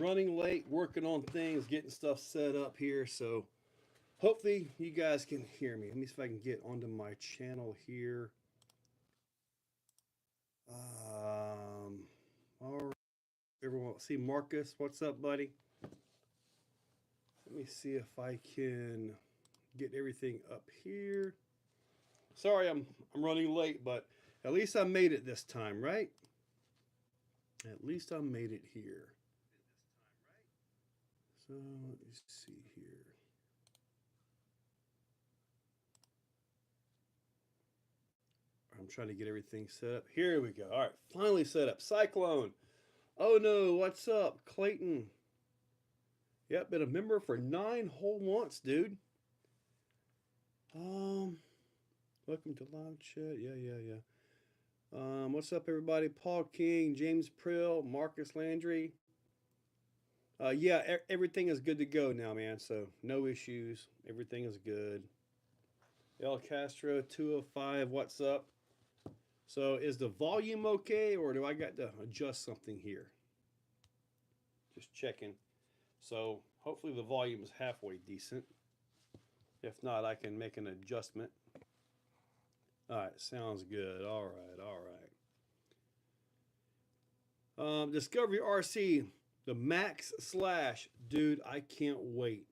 running late, working on things, getting stuff set up here. So hopefully you guys can hear me. Let me see if I can get onto my channel here. All right, everyone. See Marcus, what's up, buddy? Let me see if I can get everything up here. Sorry, I'm running late, but at least I made it this time, right? At least I made it here. So let me see here. I'm trying to get everything set up. Here we go. All right, finally set up. Cyclone. Oh no, what's up, Clayton? Yep, been a member for 9 whole months, dude. Um, Welcome to live chat. Yeah. What's up, everybody? Paul King, James Prill, Marcus Landry. Yeah, everything is good to go now, man. So no issues. Everything is good. El Castro 205. What's up? So is the volume okay, or do I got to adjust something here? Just checking. So hopefully the volume is halfway decent. If not, I can make an adjustment. All right, sounds good. All right. Discovery RC, the Max Slash, dude, I can't wait.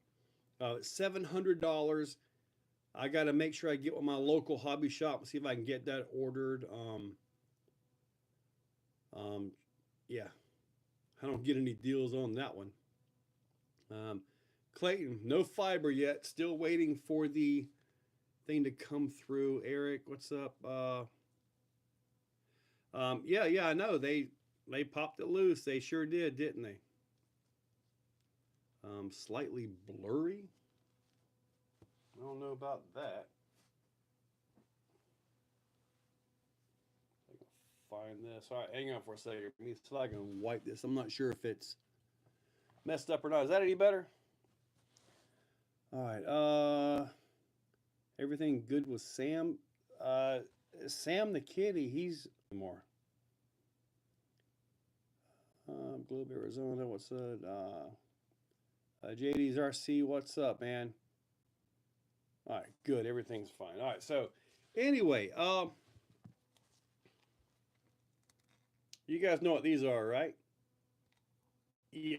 It's $700. I got to make sure I get with my local hobby shop and see if I can get that ordered. Yeah, I don't get any deals on that one. Clayton, no fiber yet. Still waiting for the thing to come through. Eric, what's up? Yeah, I know. They popped it loose. They sure did, didn't they? Slightly blurry. I don't know about that. I can find this. All right, hang on for a second. Let me see if I can wipe this. I'm not sure if it's messed up or not. Is that any better? All right. Everything good with Sam? Sam the kitty, he's more. Globe, Arizona, what's up? JD's RC, what's up, man? All right, good. Everything's fine. All right, so anyway, you guys know what these are, right? Yeah.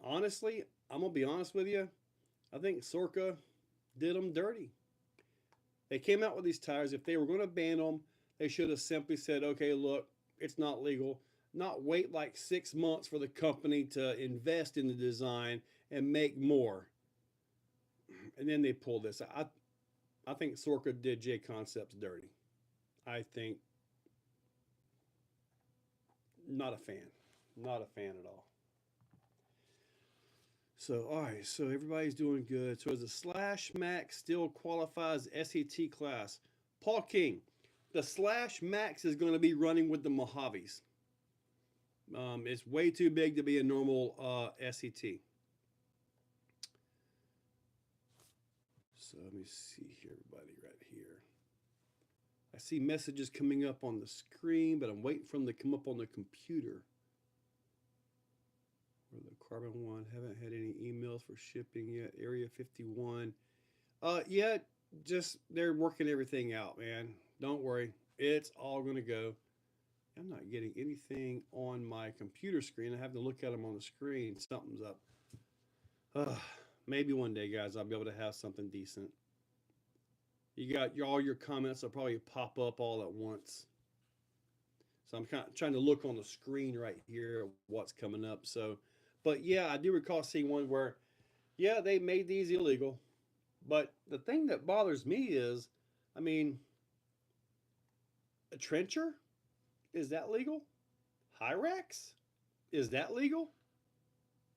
Honestly, I'm gonna be honest with you. I think Sorka did them dirty. They came out with these tires. If they were going to ban them, they should have simply said, okay, look, it's not legal. Not wait like 6 months for the company to invest in the design and make more. And then they pulled this. I think Sorka did J Concepts dirty. I think not a fan. Not a fan at all. So, all right, so everybody's doing good. So, as a Slash Max still qualifies SET class, Paul King, the Slash Max is going to be running with the Mojaves. It's way too big to be a normal SET. So, let me see here, everybody, right here. I see messages coming up on the screen, but I'm waiting for them to come up on the computer. For the Carbon one, haven't had any emails for shipping yet. Area 51. Yeah, just they're working everything out, man. Don't worry, it's all gonna go. I'm not getting anything on my computer screen. I have to look at them on the screen. Something's up. Maybe one day, guys, I'll be able to have something decent. You got all your comments will probably pop up all at once. So I'm kind of trying to look on the screen right here what's coming up. So, but yeah, I do recall seeing one where, yeah, they made these illegal. But the thing that bothers me is, I mean, a trencher, is that legal? Hyrax, is that legal?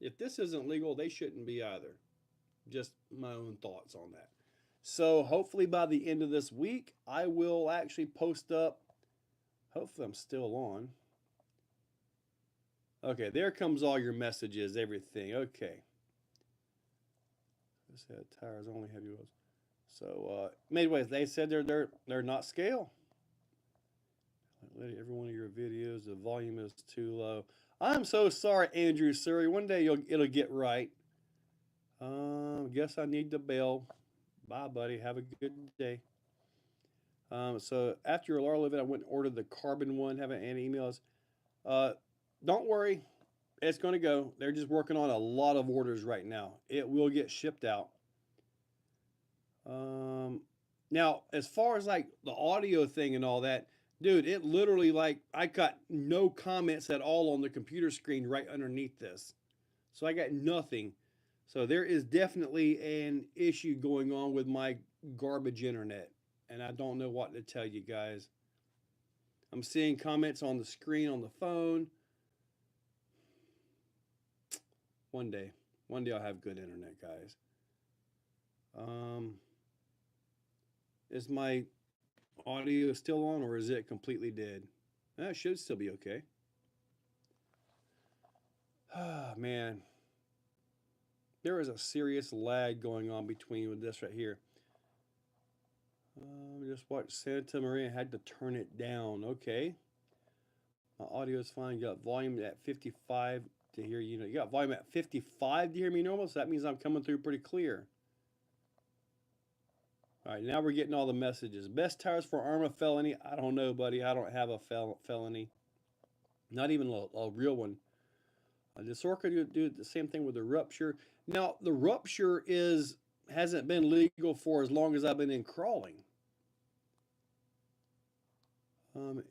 If this isn't legal, they shouldn't be either. Just my own thoughts on that. So hopefully by the end of this week, I will actually post up. Hopefully I'm still on. Okay, there comes all your messages, everything. Okay. This had tires only heavy wheels. So anyways, they said they're not scale. Every one of your videos, the volume is too low. I'm so sorry, Andrew Surrey. One day it'll get right. Guess I need to bail. Bye, buddy. Have a good day. So after your Laurel event, I went and ordered the carbon one. Haven't any emails. Uh, don't worry, it's going to go. They're just working on a lot of orders right now. It will get shipped out. Um, Now, as far as like the audio thing and all that, dude, it literally like I got no comments at all on the computer screen right underneath this. So I got nothing. So there is definitely an issue going on with my garbage internet. And I don't know what to tell you guys. I'm seeing comments on the screen on the phone. One day. One day I'll have good internet, guys. Um, is my audio still on or is it completely dead? That should still be okay. Ah, man. There is a serious lag going on between with this right here. Just watch Santa Maria had to turn it down. Okay. My audio is fine. You got volume at 55 to hear you. You got volume at 55 to hear me normal, so that means I'm coming through pretty clear. All right, now we're getting all the messages. Best tires for Arma felony? I don't know, buddy. I don't have a felony. Not even a real one. The Sorka do the same thing with the rupture. Now the rupture hasn't been legal for as long as I've been in crawling.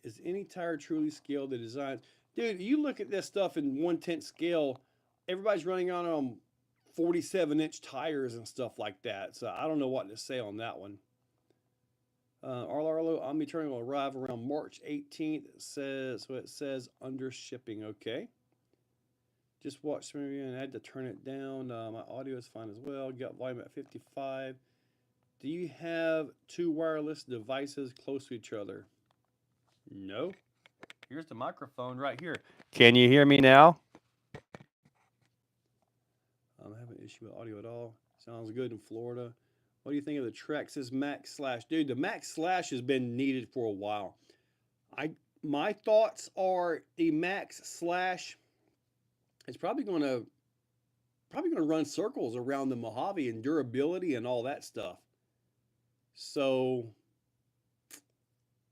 Is any tire truly scaled to design? Dude, you look at this stuff in 1/10 scale. Everybody's running on 47-inch tires and stuff like that. So I don't know what to say on that one. Arlo Omniturn will arrive around March 18th. It says under shipping. Okay. Just watched movie and I had to turn it down. My audio is fine as well. Got volume at 55. Do you have two wireless devices close to each other? No. Here's the microphone right here. Can you hear me now? I don't have an issue with audio at all. Sounds good in Florida. What do you think of the Traxxas Max Slash? Dude, the Max Slash has been needed for a while. My thoughts are the Max Slash is probably going to run circles around the Mojave and durability and all that stuff. So,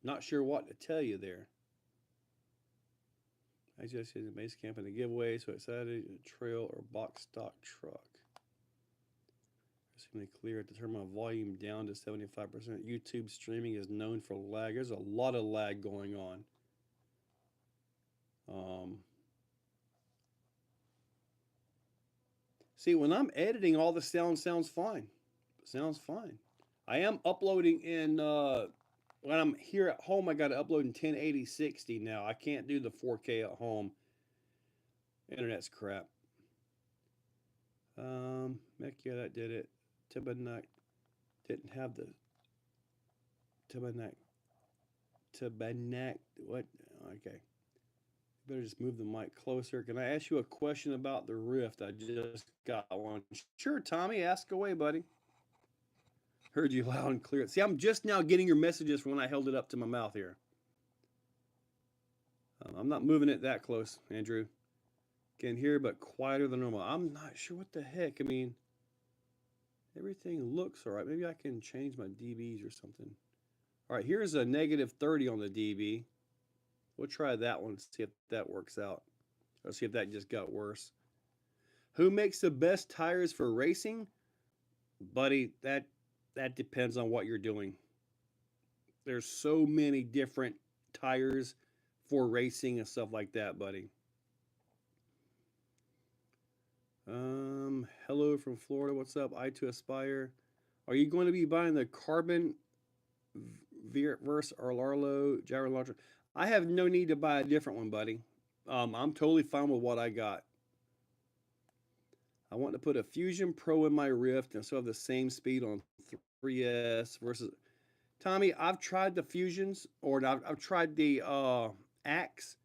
not sure what to tell you there. I just did the base camp in the giveaway, so it's added a trail or box stock truck. Assuming clear to turn my volume down to 75%. YouTube streaming is known for lag. There's a lot of lag going on. See, when I'm editing, all the sound sounds fine. Sounds fine. I am uploading in when I'm here at home. I got to upload in 1080/60 now. I can't do the 4K at home. Internet's crap. Heck yeah, that did it. Tibanak didn't have the Tibanak. What? Okay. Better just move the mic closer. Can I ask you a question about the Rift? I just got one. Sure, Tommy. Ask away, buddy. Heard you loud and clear. See, I'm just now getting your messages from when I held it up to my mouth here. I'm not moving it that close, Andrew. Can hear, but quieter than normal. I'm not sure what the heck. I mean, everything looks all right. Maybe I can change my dBs or something. All right, here's a -30 on the dB. We'll try that one, see if that works out. Let's see if that just got worse. Who makes the best tires for racing? Buddy, that depends on what you're doing. There's so many different tires for racing and stuff like that, buddy. Hello from Florida. What's up? I to Aspire. Are you going to be buying the Carbon Verse or Larlo gyro launcher? I have no need to buy a different one, buddy. I'm totally fine with what I got. I want to put a Fusion Pro in my Rift and still have the same speed on 3S versus Tommy. I've tried the Fusions, or I've tried the Axe,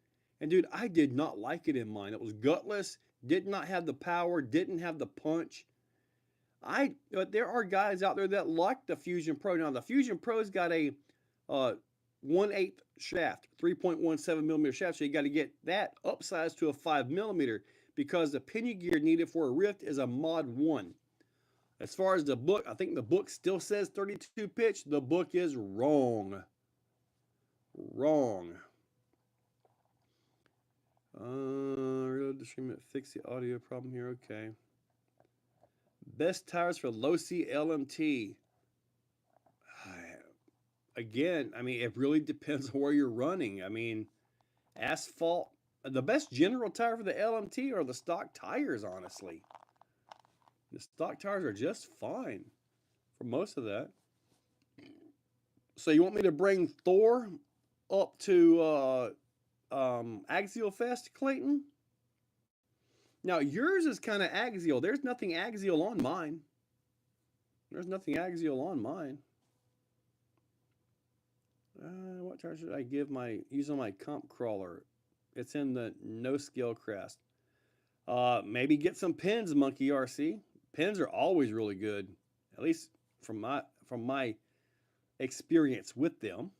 and dude, I did not like it in mine. It was gutless, did not have the power, didn't have the punch. There are guys out there that like the Fusion Pro. Now the Fusion Pro's got a 1/8 shaft, 3.17 millimeter shaft. So you got to get that upsized to a 5 millimeter because the pinion gear needed for a Rift is a mod 1. As far as the book, I think the book still says 32 pitch. The book is wrong. Wrong. Reload the stream, fix the audio problem here. Okay. Best tires for low C LMT. Again, I mean, it really depends on where you're running. I mean, asphalt. The best general tire for the LMT are the stock tires, honestly. The stock tires are just fine for most of that. So you want me to bring Thor up to Axial Fest, Clayton? Now, yours is kind of axial. There's nothing axial on mine. There's nothing axial on mine. What tire should I use on my comp crawler? It's in the no scale crest. Maybe get some pins, Monkey RC. Pins are always really good, at least from my experience with them.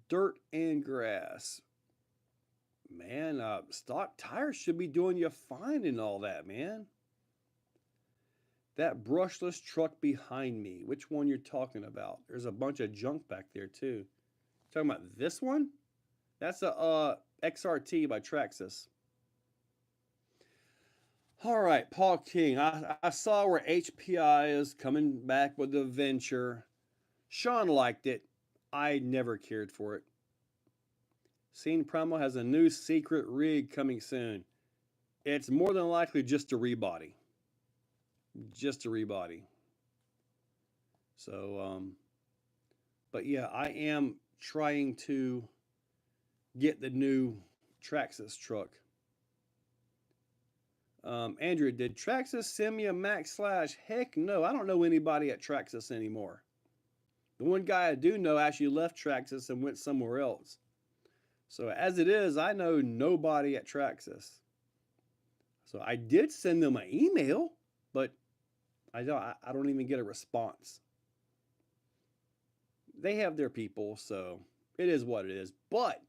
Dirt and grass. Man, stock tires should be doing you fine and all that, man. That brushless truck behind me. Which one you're talking about? There's a bunch of junk back there too. Talking about this one? That's a XRT by Traxxas. All right, Paul King. I saw where HPI is coming back with the Venture. Sean liked it. I never cared for it. Scene Primal has a new secret rig coming soon. It's more than likely just a rebody. Just a rebody. So, but yeah, I am trying to get the new Traxxas truck. Andrew, did Traxxas send me a Max Slash? Heck no, I don't know anybody at Traxxas anymore. The one guy I do know actually left Traxxas and went somewhere else. So as it is, I know nobody at Traxxas. So I did send them an email, but I don't even get a response. They have their people, so it is what it is. But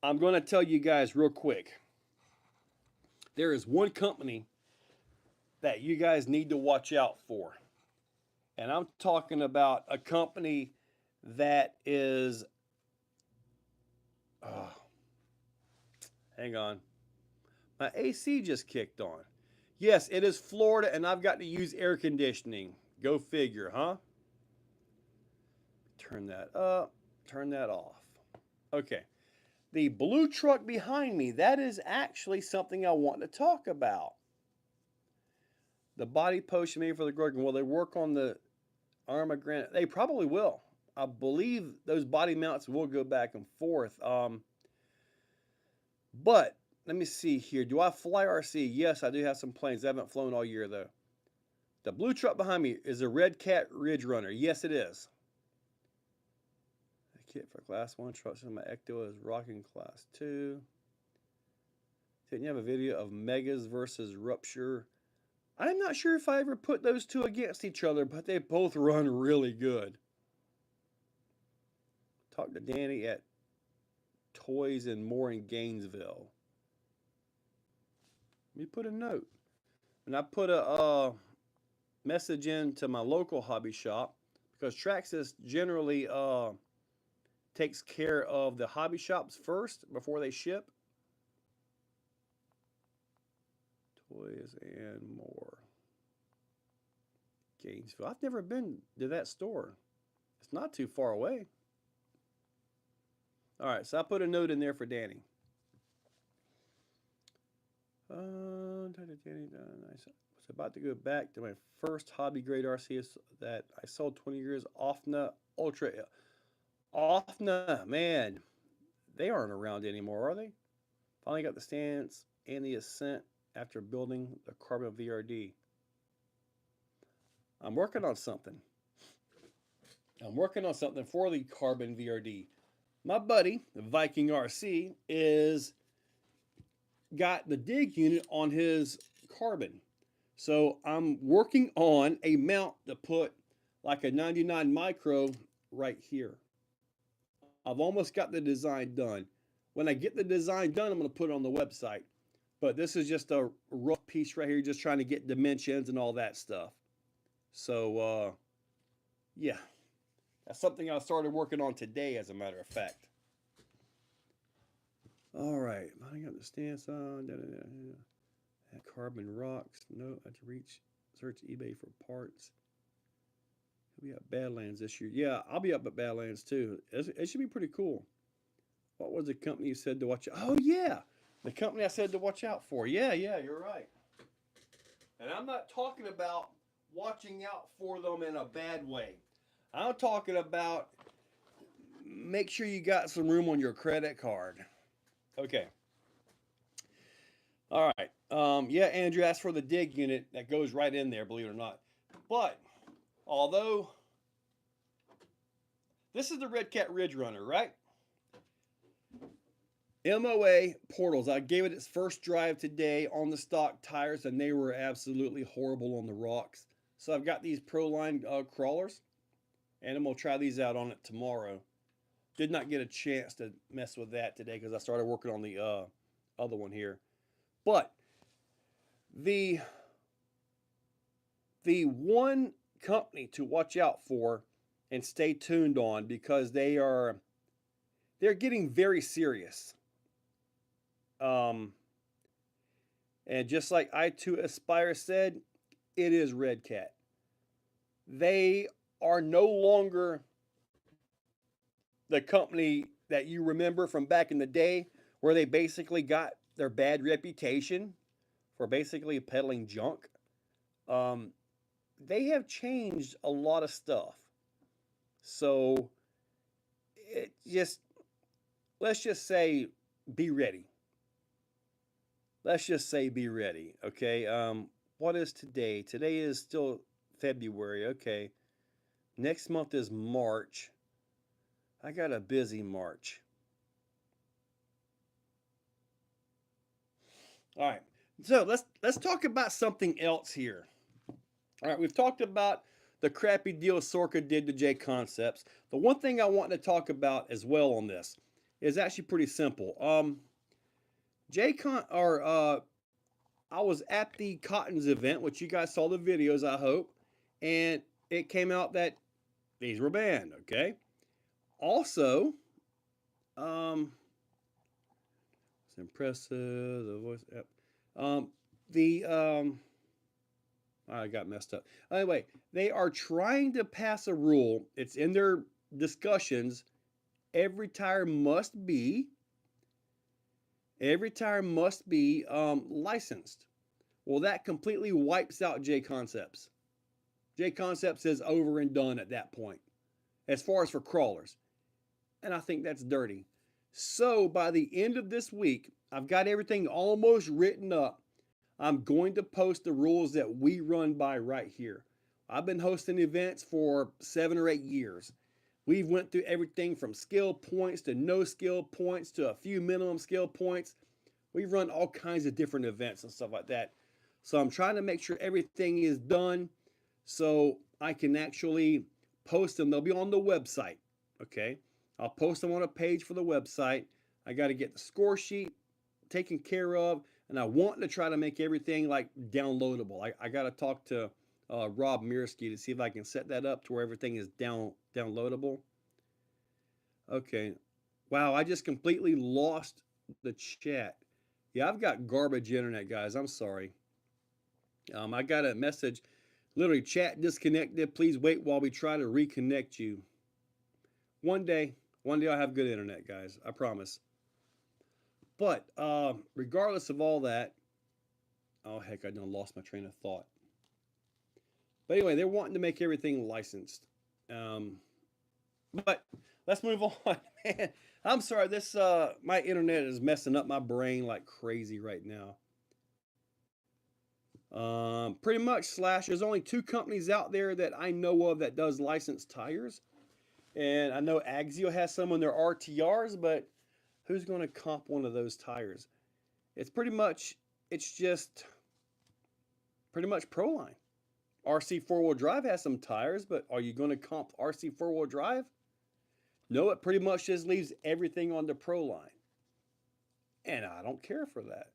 I'm going to tell you guys real quick. There is one company that you guys need to watch out for. And I'm talking about a company that is... hang on. My AC just kicked on. Yes, it is Florida, and I've got to use air conditioning. Go figure, huh? Turn that up. Turn that off. Okay. The blue truck behind me, that is actually something I want to talk about. The body post made for the Grogan. Will they work on the Arma Granite? They probably will. I believe those body mounts will go back and forth. But let me see here. Do I fly RC? Yes, I do have some planes. I haven't flown all year, though. The blue truck behind me is a Redcat Ridge Runner. Yes, it is. The kit for Class 1 trucks in my Ecto is rocking Class 2. Didn't you have a video of Megas versus Rupture? I'm not sure if I ever put those two against each other, but they both run really good. Talk to Danny at Toys and More in Gainesville. Let me put a note. And I put a message into my local hobby shop because Traxxas generally takes care of the hobby shops first before they ship. Toys and More. Gainesville. I've never been to that store. It's not too far away. All right, so I put a note in there for Danny. Danny, I was about to go back to my first hobby grade RC that I sold 20 years. Offna Ultra. Offna, man, they aren't around anymore, are they? Finally got the stance and the ascent after building the carbon VRD. I'm working on something. I'm working on something for the carbon VRD. My buddy, the Viking RC, is got the dig unit on his carbon. So I'm working on a mount to put like a 99 micro right here. I've almost got the design done. When I get the design done, I'm going to put it on the website. But this is just a rough piece right here, just trying to get dimensions and all that stuff. So, yeah, that's something I started working on today, as a matter of fact. All right, I got the stance on. Carbon rocks. No, I have to search eBay for parts. We'll be at Badlands this year. Yeah, I'll be up at Badlands too. It should be pretty cool. What was the company you said to watch out? Oh, yeah. The company I said to watch out for. Yeah, you're right. And I'm not talking about watching out for them in a bad way. I'm talking about make sure you got some room on your credit card. Okay. All right. Yeah, Andrew asked for the dig unit that goes right in there, believe it or not. But although this is the Redcat Ridge Runner, right? MOA portals. I gave it its first drive today on the stock tires, and they were absolutely horrible on the rocks. So I've got these Proline crawlers, and I'm going to try these out on it tomorrow. Did not get a chance to mess with that today because I started working on the other one here. But the one company to watch out for and stay tuned on, because they're getting very serious. And just like I2 Aspire said, it is Redcat. They are no longer the company that you remember from back in the day, where they basically got their bad reputation for basically peddling junk. They have changed a lot of stuff. So let's just say be ready. Let's just say be ready. Okay. What is today? Today is still February. Okay. Next month is March. I got a busy March. All right. So let's talk about something else here. All right, we've talked about the crappy deal Sorka did to J Concepts. The one thing I want to talk about as well on this is actually pretty simple. I was at the Cottons event, which you guys saw the videos, I hope, and it came out that these were banned. Okay. Also, it's impressive. The voice. I got messed up. Anyway, they are trying to pass a rule. It's in their discussions. Every tire must be licensed. Well, that completely wipes out J Concepts. J Concepts is over and done at that point, as far as for crawlers. And I think that's dirty. So by the end of this week, I've got everything almost written up. I'm going to post the rules that we run by right here. I've been hosting events for 7 or 8 years. We've went through everything from skill points to no skill points to a few minimum skill points. We've run all kinds of different events and stuff like that. So I'm trying to make sure everything is done so I can actually post them. They'll be on the website. Okay. I'll post them on a page for the website. I got to get the score sheet taken care of, and I want to try to make everything like downloadable. I got to talk to Rob Mirsky to see if I can set that up to where everything is downloadable. Okay. Wow, I just completely lost the chat. Yeah, I've got garbage internet, guys. I'm sorry. I got a message, literally, chat disconnected. Please wait while we try to reconnect you. One day I'll have good internet, guys. I promise. But regardless of all that, oh heck, I done lost my train of thought. But anyway, they're wanting to make everything licensed. But let's move on, man. I'm sorry, this my internet is messing up my brain like crazy right now. Pretty much, Slash, there's only 2 companies out there that I know of that does licensed tires. And I know Axio has some on their RTRs, but who's going to comp one of those tires? It's just pretty much Proline. RC four-wheel drive has some tires, but are you going to comp RC four-wheel drive? No, it pretty much just leaves everything on the Pro line. And I don't care for that.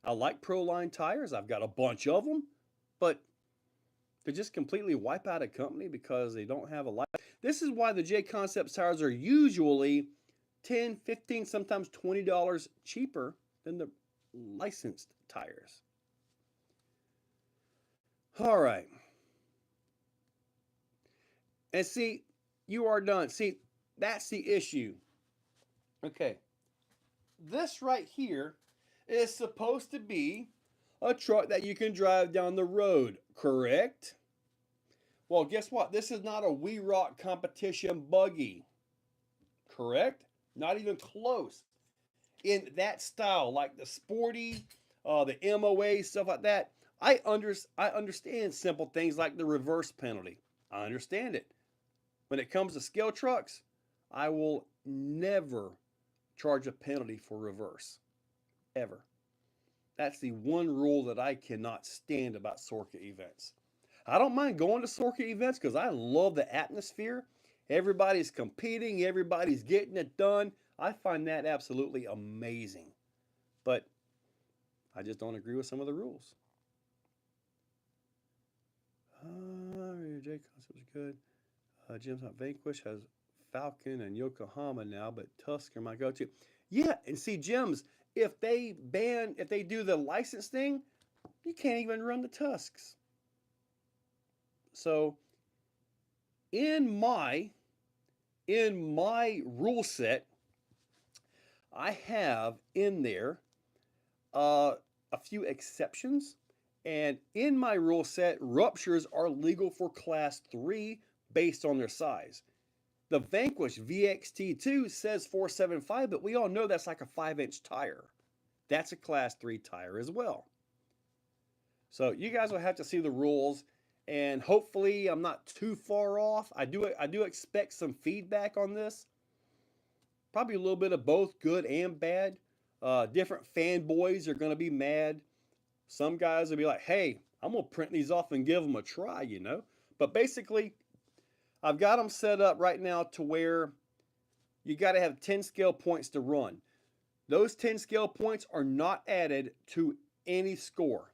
I like Pro line tires. I've got a bunch of them, but to just completely wipe out a company because they don't have a life. This is why the J Concepts tires are usually 10, 15, sometimes $20 cheaper than the licensed tires. All right. And see, you are done. See, that's the issue. Okay. This right here is supposed to be a truck that you can drive down the road, correct? Well, guess what? This is not a We Rock competition buggy, correct? Not even close. In that style, like the sporty, the MOA, stuff like that, I understand simple things like the reverse penalty. I understand it. When it comes to scale trucks, I will never charge a penalty for reverse, ever. That's the one rule that I cannot stand about Sorka events. I don't mind going to Sorka events because I love the atmosphere. Everybody's competing, everybody's getting it done. I find that absolutely amazing. But I just don't agree with some of the rules. J Concept was good. Jim's not Vanquish has Falcon and Yokohama now, but Tusk are my go-to. Yeah, and see, Jim's, if they do the license thing, you can't even run the Tusks. So in my rule set, I have in there a few exceptions. And in my rule set, ruptures are legal for class 3 based on their size. The Vanquish VXT2 says 475, but we all know that's like a 5-inch tire. That's a class 3 tire as well. So you guys will have to see the rules, and hopefully I'm not too far off. I do expect some feedback on this. Probably a little bit of both good and bad. Different fanboys are going to be mad. Some guys will be like, hey, I'm going to print these off and give them a try, you know. But basically, I've got them set up right now to where you got to have 10 scale points to run. Those 10 scale points are not added to any score.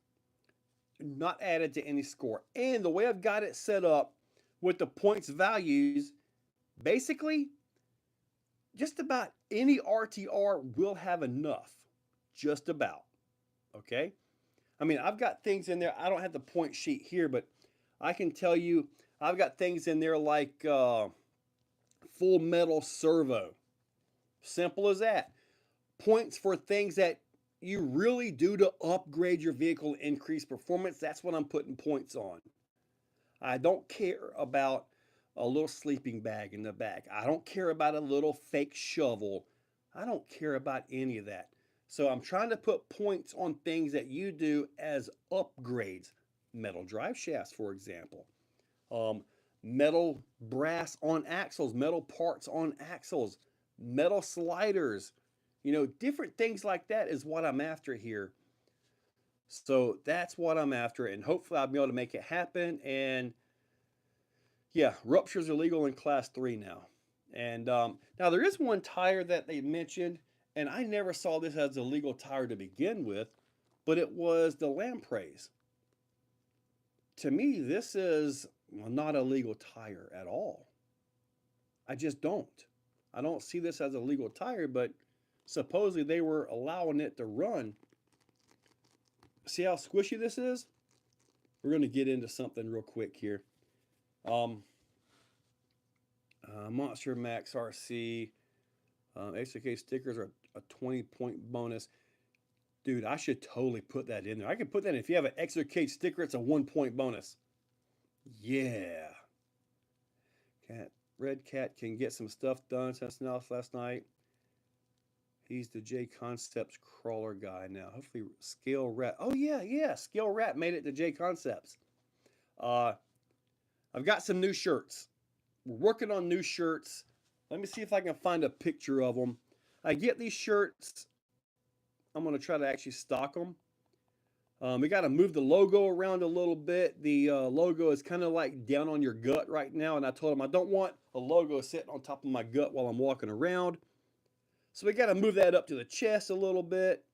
Not added to any score. And the way I've got it set up with the points values, basically, just about any RTR will have enough. Just about. Okay? I mean, I've got things in there. I don't have the point sheet here, but I can tell you I've got things in there like full metal servo. Simple as that. Points for things that you really do to upgrade your vehicle, increase performance. That's what I'm putting points on. I don't care about a little sleeping bag in the back. I don't care about a little fake shovel. I don't care about any of that. So I'm trying to put points on things that you do as upgrades. Metal drive shafts, for example. Metal brass on axles, metal parts on axles, metal sliders. You know, different things like that is what I'm after here. So that's what I'm after, and hopefully I'll be able to make it happen. And yeah, ruptures are legal in class 3 now. And now there is one tire that they mentioned, and I never saw this as a legal tire to begin with, but it was the Lampreys. To me, this is not a legal tire at all. I just don't. I don't see this as a legal tire, but supposedly they were allowing it to run. See how squishy this is? We're going to get into something real quick here. Monster Max RC. Exocaged stickers are a 20-point bonus. Dude, I should totally put that in there. I can put that in. If you have an Exocaged sticker, it's a 1-point bonus. Yeah. Redcat can get some stuff done since last night. He's the J Concepts crawler guy now. Hopefully, Scale Rat. Oh, yeah. Scale Rat made it to J Concepts. I've got some new shirts. We're working on new shirts. Let me see if I can find a picture of them. I get these shirts. I'm going to try to actually stock them. We got to move the logo around a little bit. The logo is kind of like down on your gut right now. And I told him I don't want a logo sitting on top of my gut while I'm walking around. So we got to move that up to the chest a little bit,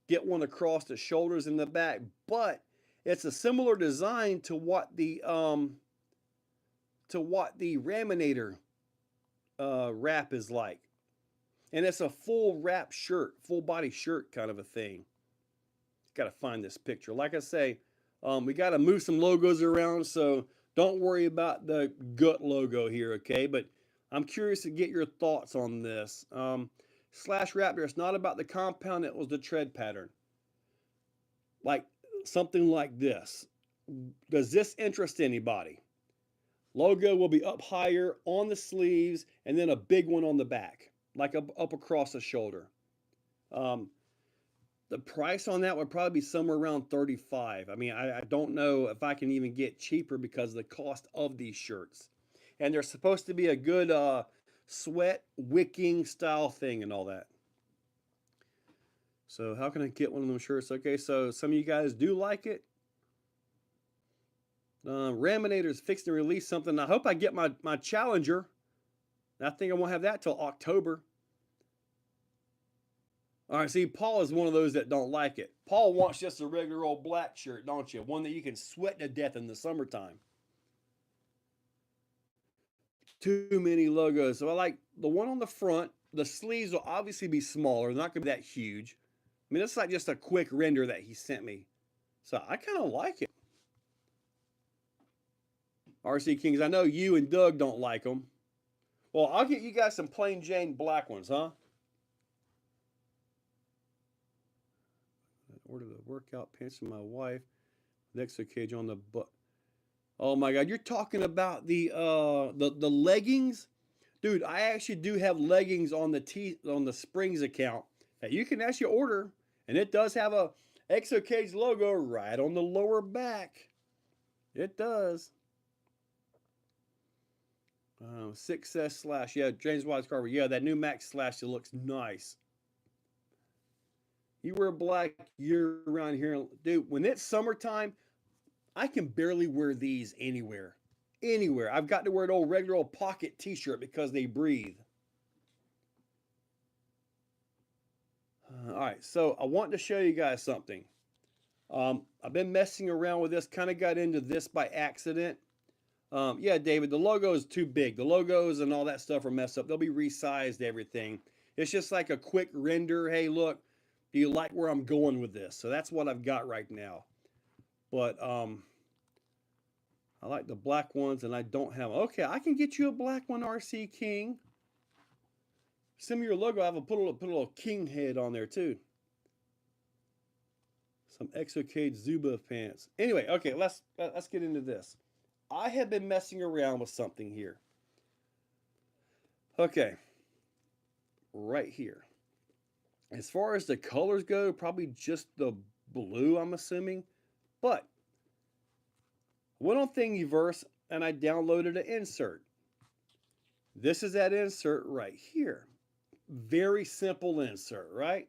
get one across the shoulders and the back. But it's a similar design to what the Raminator wrap is like. And it's a full wrap shirt, full body shirt kind of a thing. Got to find this picture. Like I say, we got to move some logos around, so don't worry about the gut logo here, okay? But I'm curious to get your thoughts on this. Slash Raptor, it's not about the compound, it was the tread pattern. Like something like this. Does this interest anybody? Logo will be up higher on the sleeves and then a big one on the back, like up across the shoulder. The price on that would probably be somewhere around 35. I mean, I don't know if I can even get cheaper because of the cost of these shirts. And they're supposed to be a good sweat wicking style thing and all that. So how can I get one of them shirts? Okay, so some of you guys do like it. Raminator's fixing to release something. I hope I get my Challenger. I think I won't have that till October. All right, see, Paul is one of those that don't like it. Paul wants just a regular old black shirt, don't you? One that you can sweat to death in the summertime. Too many logos. So I like the one on the front. The sleeves will obviously be smaller. They're not going to be that huge. I mean, it's like just a quick render that he sent me. So I kind of like it. RC Kings, I know you and Doug don't like them. Well, I'll get you guys some plain Jane black ones, huh? Order the workout pants for my wife. The Exocaged on the butt. Oh my God, you're talking about the leggings, dude. I actually do have leggings on the Springs account that you can actually order, and it does have a Exocaged logo right on the lower back. It does. 6S slash, yeah, James Wise Carver, yeah, that new Max slash, it looks nice. You wear black year round here, dude. When it's summertime, I can barely wear these anywhere. Anywhere. I've got to wear an old regular old pocket t-shirt because they breathe. All right, so I want to show you guys something. I've been messing around with this, kind of got into this by accident. Yeah, David, the logo is too big. The logos and all that stuff are messed up. They'll be resized, everything. It's just like a quick render. Hey, look, do you like where I'm going with this? So that's what I've got right now. But I like the black ones, and I don't have. Okay, I can get you a black one, RC King. Send me your logo. I have put a little king head on there too. Some Exocaged Zuba pants. Anyway, okay, let's get into this. I have been messing around with something here. Okay, right here. As far as the colors go, probably just the blue, I'm assuming. But I went on Thingiverse and I downloaded an insert. This is that insert right here. Very simple insert, right?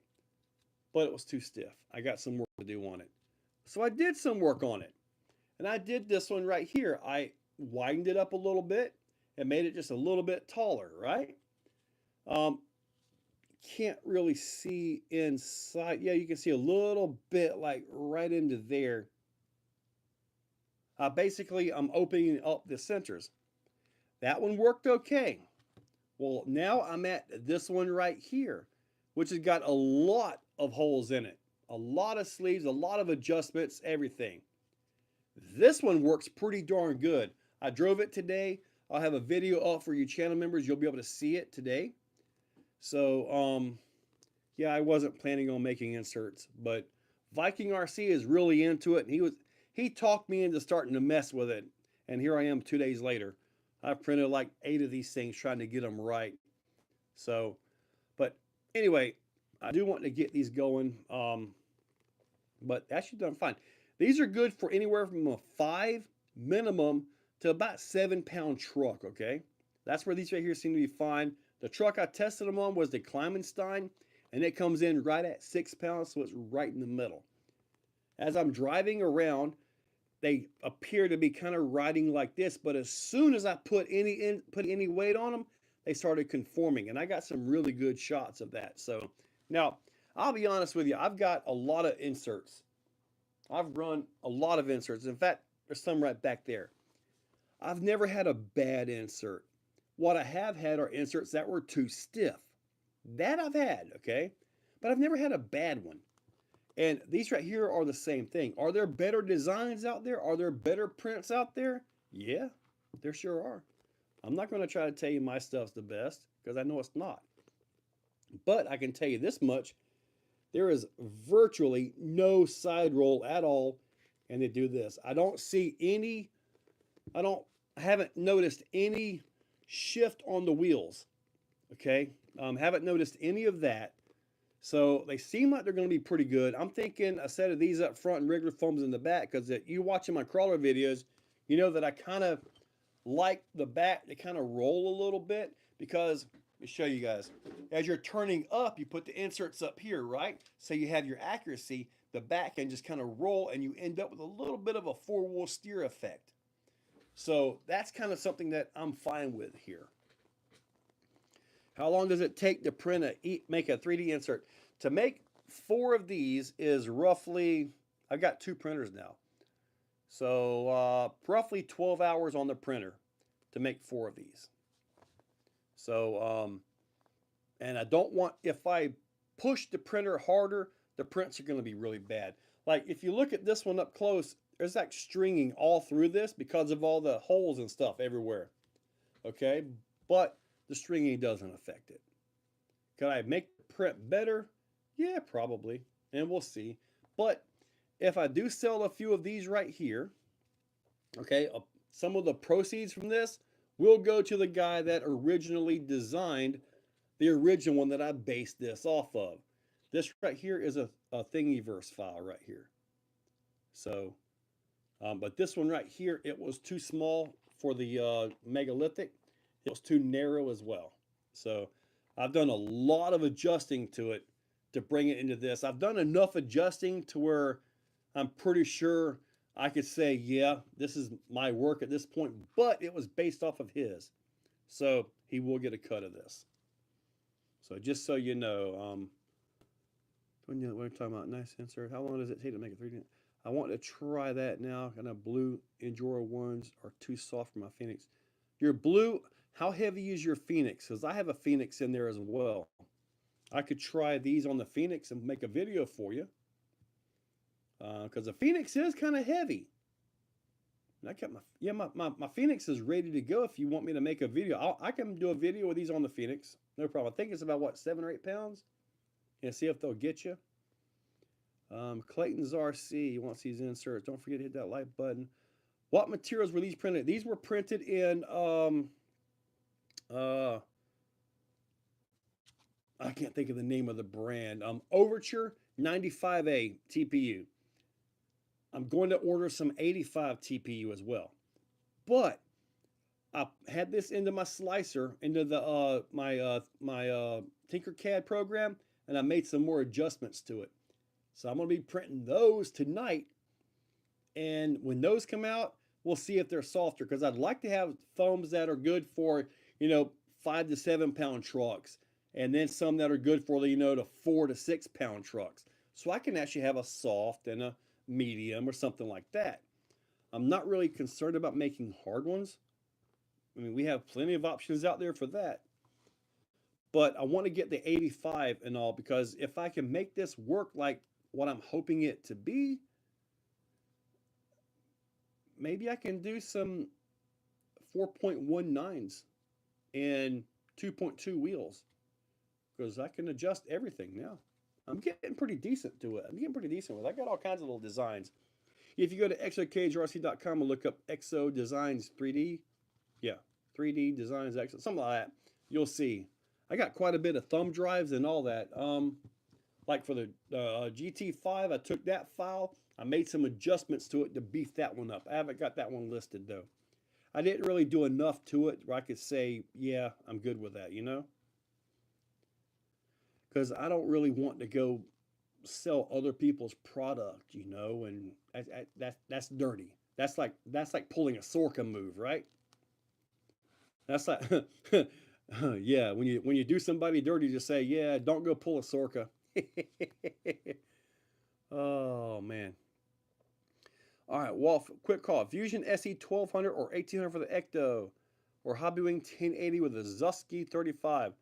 But it was too stiff. I got some work to do on it. So I did some work on it. And I did this one right here. I widened it up a little bit and made it just a little bit taller, right? Can't really see inside. Yeah, you can see a little bit like right into there. Basically, I'm opening up the centers. That one worked okay. Well, now I'm at this one right here, which has got a lot of holes in it. A lot of sleeves, a lot of adjustments, everything. This one works pretty darn good. I drove it today. I'll have a video up for you channel members. You'll be able to see it today. So, yeah, I wasn't planning on making inserts, but Viking RC is really into it. And he talked me into starting to mess with it. And here I am 2 days later. I've printed like 8 of these things trying to get them right. So, but anyway, I do want to get these going. But actually done fine. These are good for anywhere from a 5 minimum to about 7 pound truck, okay? That's where these right here seem to be fine. The truck I tested them on was the Kleimenstein, and it comes in right at 6 pounds, so it's right in the middle. As I'm driving around, they appear to be kind of riding like this, but as soon as I put any weight on them, they started conforming, and I got some really good shots of that. So now I'll be honest with you, I've got a lot of inserts. I've run a lot of inserts. In fact, there's some right back there. I've never had a bad insert. What I have had are inserts that were too stiff. That I've had, okay? But I've never had a bad one. And these right here are the same thing. Are there better designs out there? Are there better prints out there? Yeah, there sure are. I'm not going to try to tell you my stuff's the best because I know it's not. But I can tell you this much. There is virtually no side roll at all. And they do this. I don't see any, I haven't noticed any shift on the wheels. Okay. Haven't noticed any of that. So they seem like they're going to be pretty good. I'm thinking a set of these up front and regular foams in the back because you watching my crawler videos, you know that I kind of like the back to kind of roll a little bit because, let me show you guys. As you're turning up, you put the inserts up here, right? So you have your accuracy. The back can just kind of roll and you end up with a little bit of a four-wheel steer effect. So that's kind of something that I'm fine with here. How long does it take to make a 3D insert? To make 4 of these is roughly, I've got 2 printers now. So roughly 12 hours on the printer to make 4 of these. So, and I don't want, if I push the printer harder, the prints are going to be really bad. Like if you look at this one up close, there's like stringing all through this because of all the holes and stuff everywhere. Okay, but the stringing doesn't affect it. Can I make the print better? Yeah, probably, and we'll see. But if I do sell a few of these right here, okay, some of the proceeds from this will go to the guy that originally designed the original one that I based this off of. This right here is a Thingiverse file right here. So, but this one right here, it was too small for the megalithic. It was too narrow as well. So I've done a lot of adjusting to it to bring it into this. I've done enough adjusting to where I'm pretty sure I could say, yeah, this is my work at this point, but it was based off of his. So he will get a cut of this. So just so you know, when we're talking about nice insert, how long does it take to make a 3D? I want to try that now. Kind of blue Enduro ones are too soft for my Phoenix. Your blue, how heavy is your Phoenix? Because I have a Phoenix in there as well. I could try these on the Phoenix and make a video for you. Because the Phoenix is kind of heavy. And I got my Phoenix is ready to go if you want me to make a video. I can do a video with these on the Phoenix. No problem. I think it's about, what, 7 or 8 pounds? And see if they'll get you. Clayton's RC wants these inserts. Don't forget to hit that like button. What materials were these printed? These were printed in I can't think of the name of the brand. Overture 95A TPU. I'm going to order some 85 TPU as well. But I had this into my slicer, into the my Tinkercad program, and I made some more adjustments to it. So I'm going to be printing those tonight. And when those come out, we'll see if they're softer, because I'd like to have foams that are good for, 5 to 7 pound trucks, and then some that are good for the, the 4 to 6 pound trucks. So I can actually have a soft and a medium or something like that. I'm not really concerned about making hard ones. I mean, we have plenty of options out there for that. But I want to get the 85 and all, because if I can make this work like what I'm hoping it to be, maybe I can do some 4.19s and 2.2 wheels, because I can adjust everything now. I'm getting pretty decent to it. I'm getting pretty decent with it. I got all kinds of little designs. If you go to exocagerc.com and look up Exo Designs 3D, yeah, 3D Designs Exo, something like that, you'll see. I got quite a bit of thumb drives and all that. Like for the GT5, I took that file, I made some adjustments to it to beef that one up. I haven't got that one listed though. I didn't really do enough to it where I could say, yeah, I'm good with that, Because I don't really want to go sell other people's product, you know, and that's dirty. That's like pulling a Sorka move, right? That's like, yeah. When you do somebody dirty, just say, yeah, don't go pull a Sorka. Oh man. All right, Wolf, quick call. Fusion SE 1200 or 1800 for the Ecto, or Hobbywing 1080 with a Zusky 35.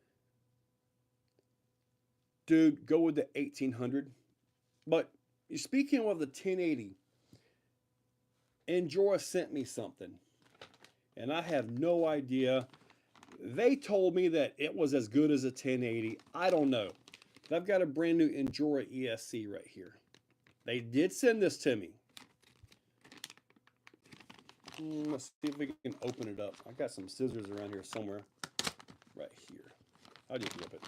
Dude, go with the 1800. But speaking of the 1080, Enjora sent me something, and I have no idea. They told me that it was as good as a 1080. I don't know. But I've got a brand new Enjora ESC right here. They did send this to me. Let's see if we can open it up. I got some scissors around here somewhere. Right here. I'll just rip it.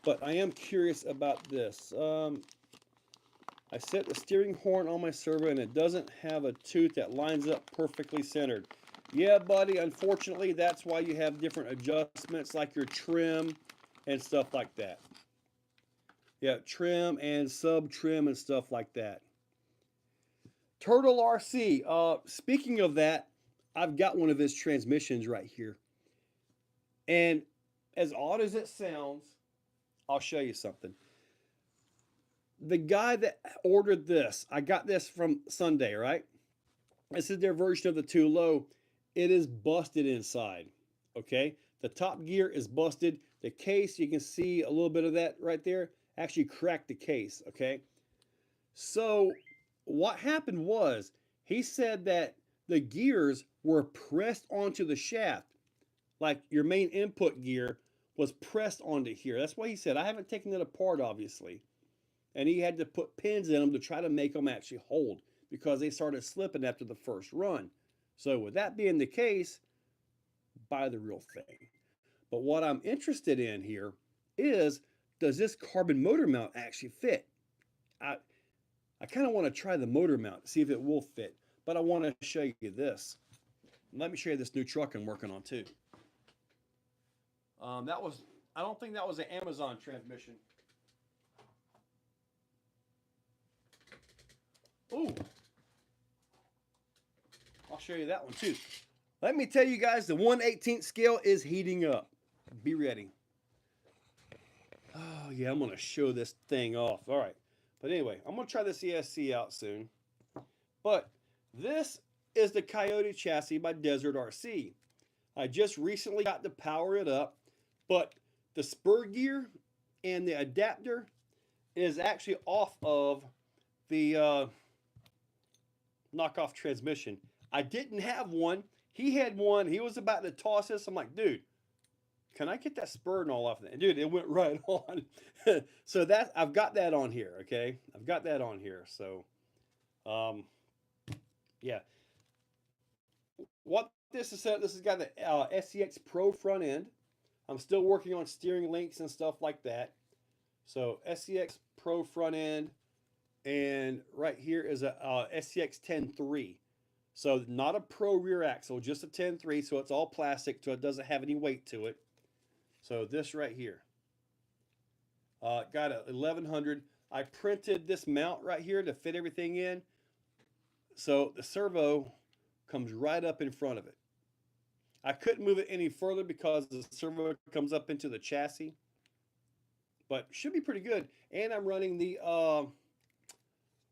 But I am curious about this. I set the steering horn on my servo and it doesn't have a tooth that lines up perfectly centered. Yeah, buddy, unfortunately, that's why you have different adjustments like your trim and stuff like that. Yeah, trim and sub trim and stuff like that. Turtle RC. Speaking of that, I've got one of his transmissions right here. And as odd as it sounds, I'll show you something. The guy that ordered this, I got this from Sunday, right? This is their version of the 2 low. It is busted inside, okay? The top gear is busted. The case, you can see a little bit of that right there, actually cracked the case, okay? So what happened was, he said that the gears were pressed onto the shaft, like your main input gear was pressed onto here. That's what he said. I haven't taken it apart, obviously. And he had to put pins in them to try to make them actually hold because they started slipping after the first run. So with that being the case, buy the real thing. But what I'm interested in here is, does this carbon motor mount actually fit? I kind of want to try the motor mount, see if it will fit. But I want to show you this. Let me show you this new truck I'm working on too. I don't think that was an Amazon transmission. Ooh. I'll show you that one too. Let me tell you guys, the 1/18 scale is heating up. Be ready. Oh yeah, I'm gonna show this thing off. All right. But anyway, I'm gonna try this ESC out soon. But this is the Coyote chassis by Desert RC. I just recently got to power it up, but the spur gear and the adapter is actually off of the knockoff transmission. I didn't have one. He had one. He was about to toss this. I'm like, dude, can I get that spur and all off of that? And dude, it went right on. So that I've got that on here. Okay, I've got that on here. So, yeah. What this is, this has got the SCX Pro front end. I'm still working on steering links and stuff like that. So SCX Pro front end, and right here is a SCX 10.3. So not a Pro rear axle, just a 10.3. So it's all plastic, so it doesn't have any weight to it. So this right here, got a 1100. I printed this mount right here to fit everything in. So the servo comes right up in front of it. I couldn't move it any further because the servo comes up into the chassis, but should be pretty good. And I'm running the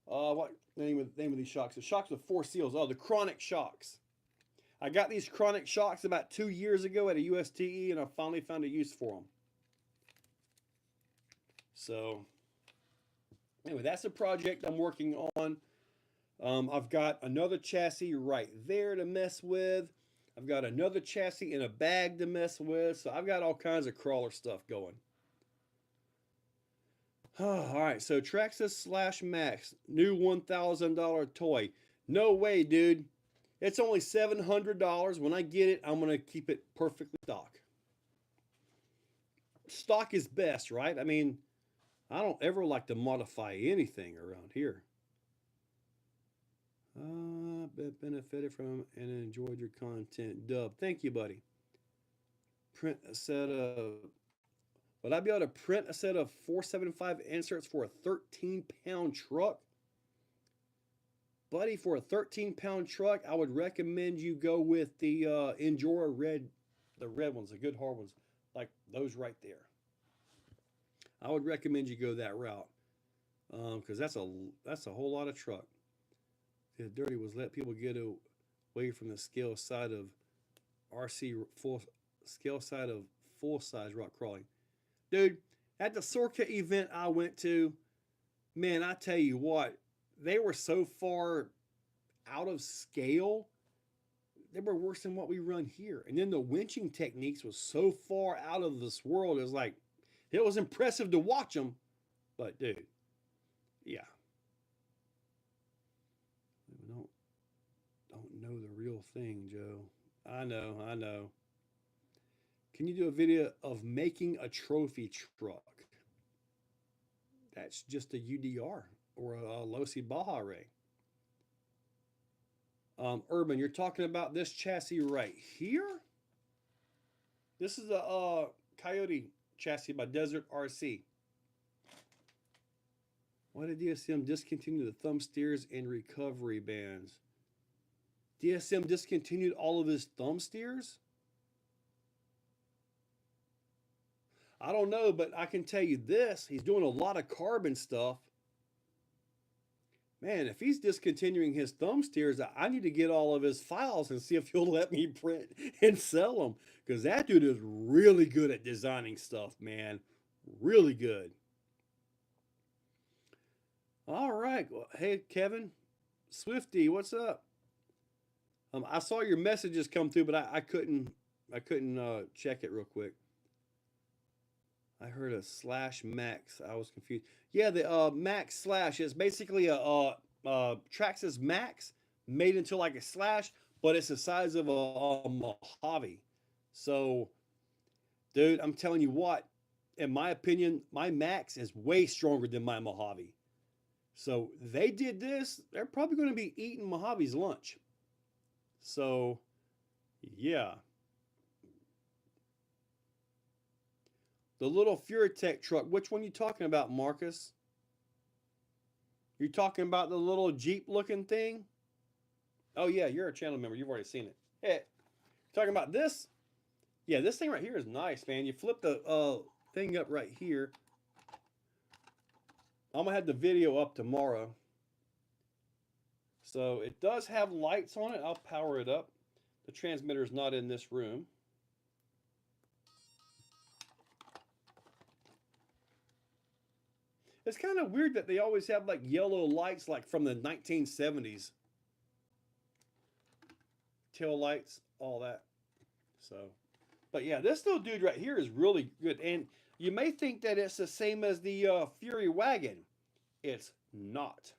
what name of these shocks? The shocks with 4 seals. Oh, the Chronic shocks. I got these Chronic shocks about 2 years ago at a USTE, and I finally found a use for them. So anyway, that's a project I'm working on. I've got another chassis right there to mess with. I've got another chassis in a bag to mess with. So I've got all kinds of crawler stuff going. All right, so Traxxas / Max, new $1,000 toy. No way, dude. It's only $700. When I get it, I'm going to keep it perfectly stock. Stock is best, right? I mean, I don't ever like to modify anything around here. Benefited from and enjoyed your content. Dub. Thank you, buddy. Print a set of Would I be able to print a set of 475 inserts for a 13-pound truck? Buddy, for a 13-pound truck, I would recommend you go with the Endura Red, the red ones, the good hard ones, like those right there. I would recommend you go that route because that's a whole lot of truck. The dirty was let people get away from the scale side of RC full scale side of full size rock crawling. Dude, at the Sorka event I went to, man, I tell you what, they were so far out of scale. They were worse than what we run here. And then the winching techniques was so far out of this world. It was like, it was impressive to watch them. But dude, yeah. We don't know the real thing, Joe. I know. Can you do a video of making a trophy truck? That's just a UDR or a Losi Baja Ray. Urban, you're talking about this chassis right here? This is a Coyote chassis by Desert RC. Why did DSM discontinue the thumb steers and recovery bands? DSM discontinued all of his thumb steers? I don't know, but I can tell you this. He's doing a lot of carbon stuff. Man, if he's discontinuing his thumb steers, I need to get all of his files and see if he'll let me print and sell them. Because that dude is really good at designing stuff, man. Really good. All right. Well, hey, Kevin. Swifty, what's up? I saw your messages come through, but I couldn't check it real quick. I heard a slash max. I was confused. Yeah, the max slash is basically a Traxxas max made into like a slash, but it's the size of a Mojave. So, dude, I'm telling you what, in my opinion, my max is way stronger than my Mojave. So they did this. They're probably going to be eating Mojave's lunch. So, yeah. The little Furitech truck. Which one are you talking about, Marcus? You're talking about the little Jeep looking thing? Oh yeah, you're a channel member. You've already seen it. Hey, talking about this? Yeah, this thing right here is nice, man. You flip the thing up right here. I'm gonna have the video up tomorrow. So it does have lights on it. I'll power it up. The transmitter's not in this room. It's kind of weird that they always have like yellow lights like from the 1970s. Tail lights, all that. So, but yeah, this little dude right here is really good. And you may think that it's the same as the Fury wagon. It's not.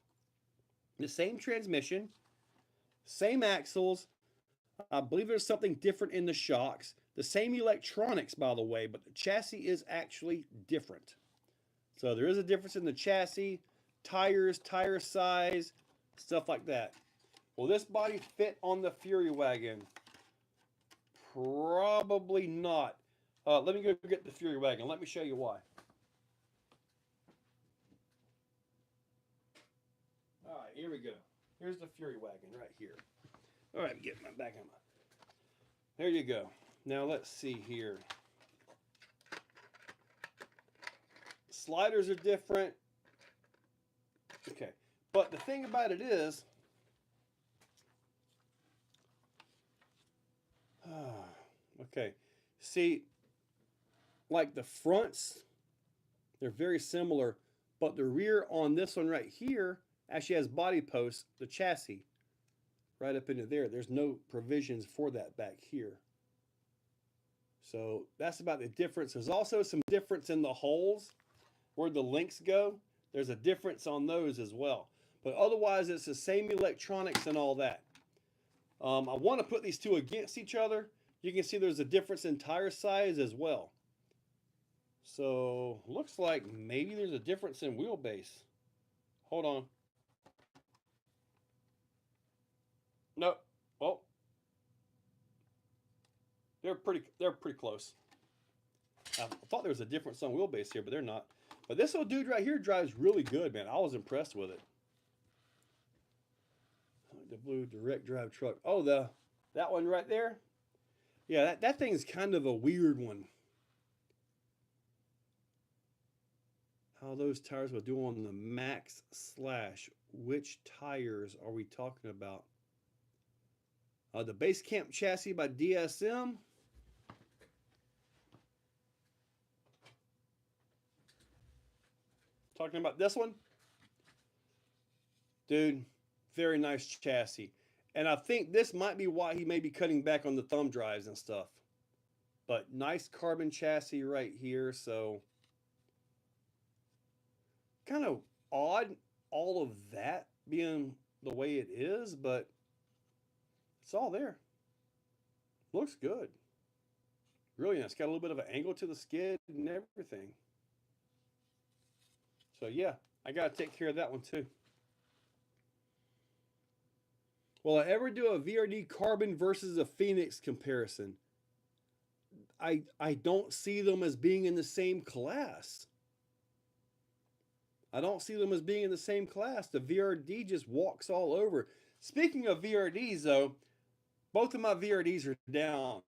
The same transmission, same axles. I believe there's something different in the shocks. The same electronics, by the way, but the chassis is actually different. So there is a difference in the chassis, tires, tire size, stuff like that. Will this body fit on the Fury wagon? Probably not. Let me go get the Fury wagon. Let me show you why. All right, here we go. Here's the Fury wagon right here. All right, get my back on my. There you go. Now let's see here. Sliders are different. Okay, but the thing about it is, okay, see, like the fronts, they're very similar, but the rear on this one right here actually has body posts, the chassis, right up into there. There's no provisions for that back here. So that's about the difference. There's also some difference in the holes where the links go. There's a difference on those as well. But otherwise, it's the same electronics and all that. I want to put these two against each other. You can see there's a difference in tire size as well. So looks like maybe there's a difference in wheelbase. Hold on. No. Well, they're pretty close. I thought there was a difference on wheelbase here, but they're not. But this little dude right here drives really good, man. I was impressed with it. The blue direct drive truck. Oh, that one right there. Yeah, that thing's kind of a weird one. How those tires will do on the Max Slash. Which tires are we talking about? The Base Camp chassis by DSM. Talking about this one. Dude, very nice chassis. And I think this might be why he may be cutting back on the thumb drives and stuff. But nice carbon chassis right here. So kind of odd all of that being the way it is, but it's all there. Looks good. Really nice. Got a little bit of an angle to the skid and everything. So yeah, I got to take care of that one too. Will I ever do a VRD carbon versus a Phoenix comparison? I don't see them as being in the same class. I don't see them as being in the same class. The VRD just walks all over. Speaking of VRDs, though, both of my VRDs are down.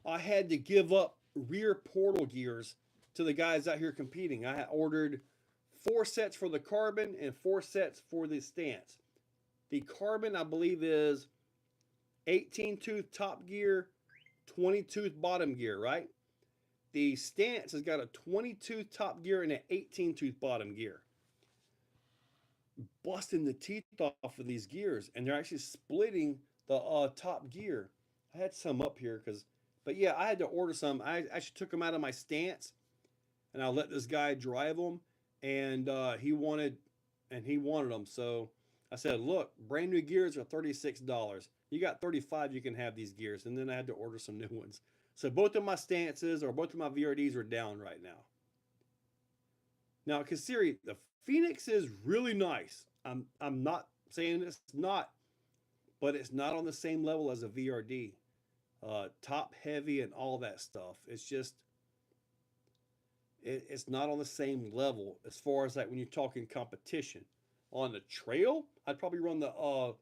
I had to give up rear portal gears to the guys out here competing. I ordered 4 sets for the carbon and 4 sets for the stance. The carbon, I believe, is 18-tooth top gear, 20-tooth bottom gear, right? The stance has got a 20-tooth top gear and an 18-tooth bottom gear. Busting the teeth off of these gears, and they're actually splitting the top gear. I had some up here but yeah, I had to order some. I actually took them out of my stance, and I let this guy drive them, and he wanted them. So I said, look, brand new gears are $36. You got $35, you can have these gears. And then I had to order some new ones. So both of my stances or both of my VRDs are down right now. Now, considering the Phoenix is really nice. I'm not saying it's not, but it's not on the same level as a VRD. Top heavy and all that stuff. It's just, it's not on the same level as far as like when you're talking competition. On the trail, I'd probably run the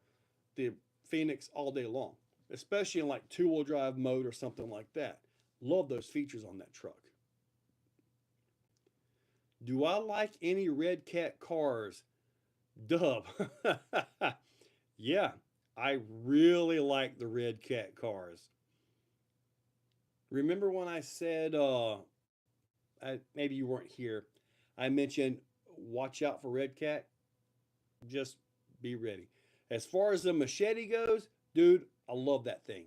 Phoenix all day long, especially in like 2-wheel drive mode or something like that. Love those features on that truck. Do I like any Redcat cars? Dub. Yeah, I really like the Redcat cars. Remember when I said, maybe you weren't here, I mentioned watch out for Redcat? Just be ready. As far as the Machete goes, dude, I love that thing.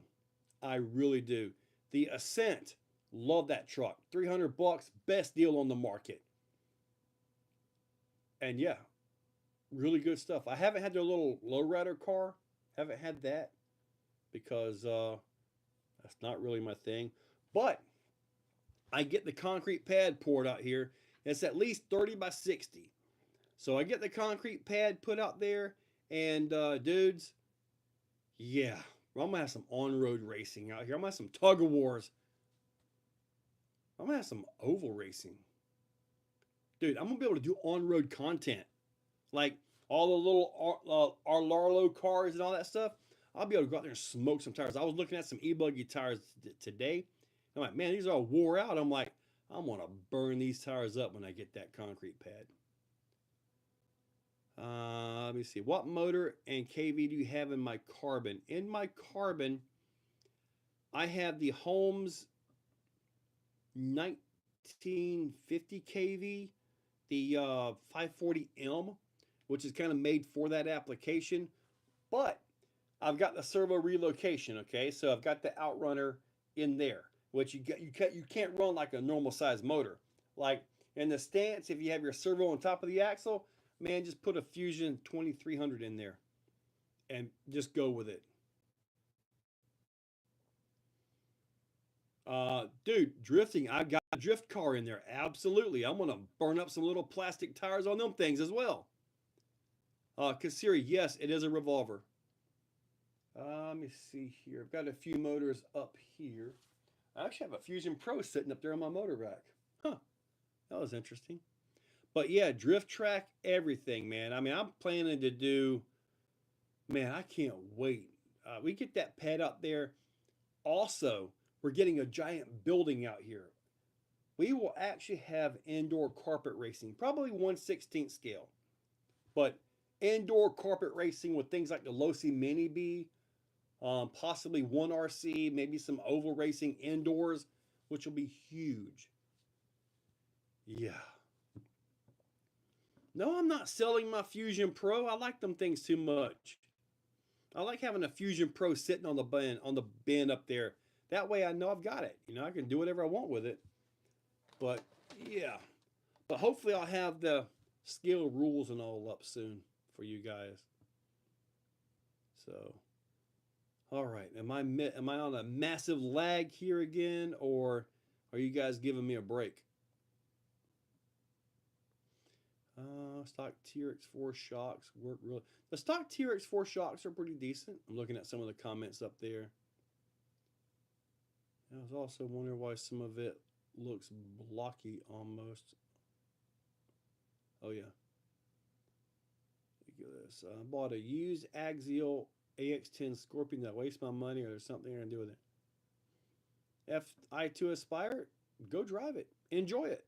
I really do. The Ascent, love that truck. $300, best deal on the market. And yeah, really good stuff. I haven't had their little lowrider car. Haven't had that because that's not really my thing. But I get the concrete pad poured out here. It's at least 30 by 60. So I get the concrete pad put out there, and dudes, yeah, I'm gonna have some on-road racing out here. I'm gonna have some tug of wars. I'm gonna have some oval racing. Dude, I'm gonna be able to do on-road content. Like all the little Arlarlo cars and all that stuff. I'll be able to go out there and smoke some tires. I was looking at some e-buggy tires today. I'm like, man, these are all wore out. I'm like, I'm gonna burn these tires up when I get that concrete pad. Let me see. What motor and KV do you have in my carbon? In my carbon, I have the Holmes 1950 KV, the 540M, which is kind of made for that application. But I've got the servo relocation, okay? So I've got the Outrunner in there, which you can't run like a normal size motor. Like in the stance, if you have your servo on top of the axle, man, just put a Fusion 2300 in there and just go with it. Dude, drifting, I got a drift car in there. Absolutely. I'm going to burn up some little plastic tires on them things as well. Kasiri, yes, it is a revolver. Let me see here. I've got a few motors up here. I actually have a Fusion Pro sitting up there on my motor rack. Huh, that was interesting. But yeah, drift track, everything, man. I mean, I'm planning to do, man, I can't wait. We get that pad up there. Also, we're getting a giant building out here. We will actually have indoor carpet racing, probably 1/16 scale, but indoor carpet racing with things like the Losi Mini B, possibly one RC, maybe some oval racing indoors, which will be huge. Yeah. No, I'm not selling my Fusion Pro. I like them things too much. I like having a Fusion Pro sitting on the bin up there. That way I know I've got it. You know, I can do whatever I want with it. But yeah. But hopefully I'll have the scale rules and all up soon for you guys. So all right. Am I on a massive lag here again, or are you guys giving me a break? Stock TRX4 shocks work really. The stock TRX4 shocks are pretty decent. I'm looking at some of the comments up there. I was also wondering why some of it looks blocky almost. Oh yeah. Look at this. I bought a used Axial AX10 Scorpion that wastes my money, or there's something I can do with it. FI2 Aspire, go drive it. Enjoy it.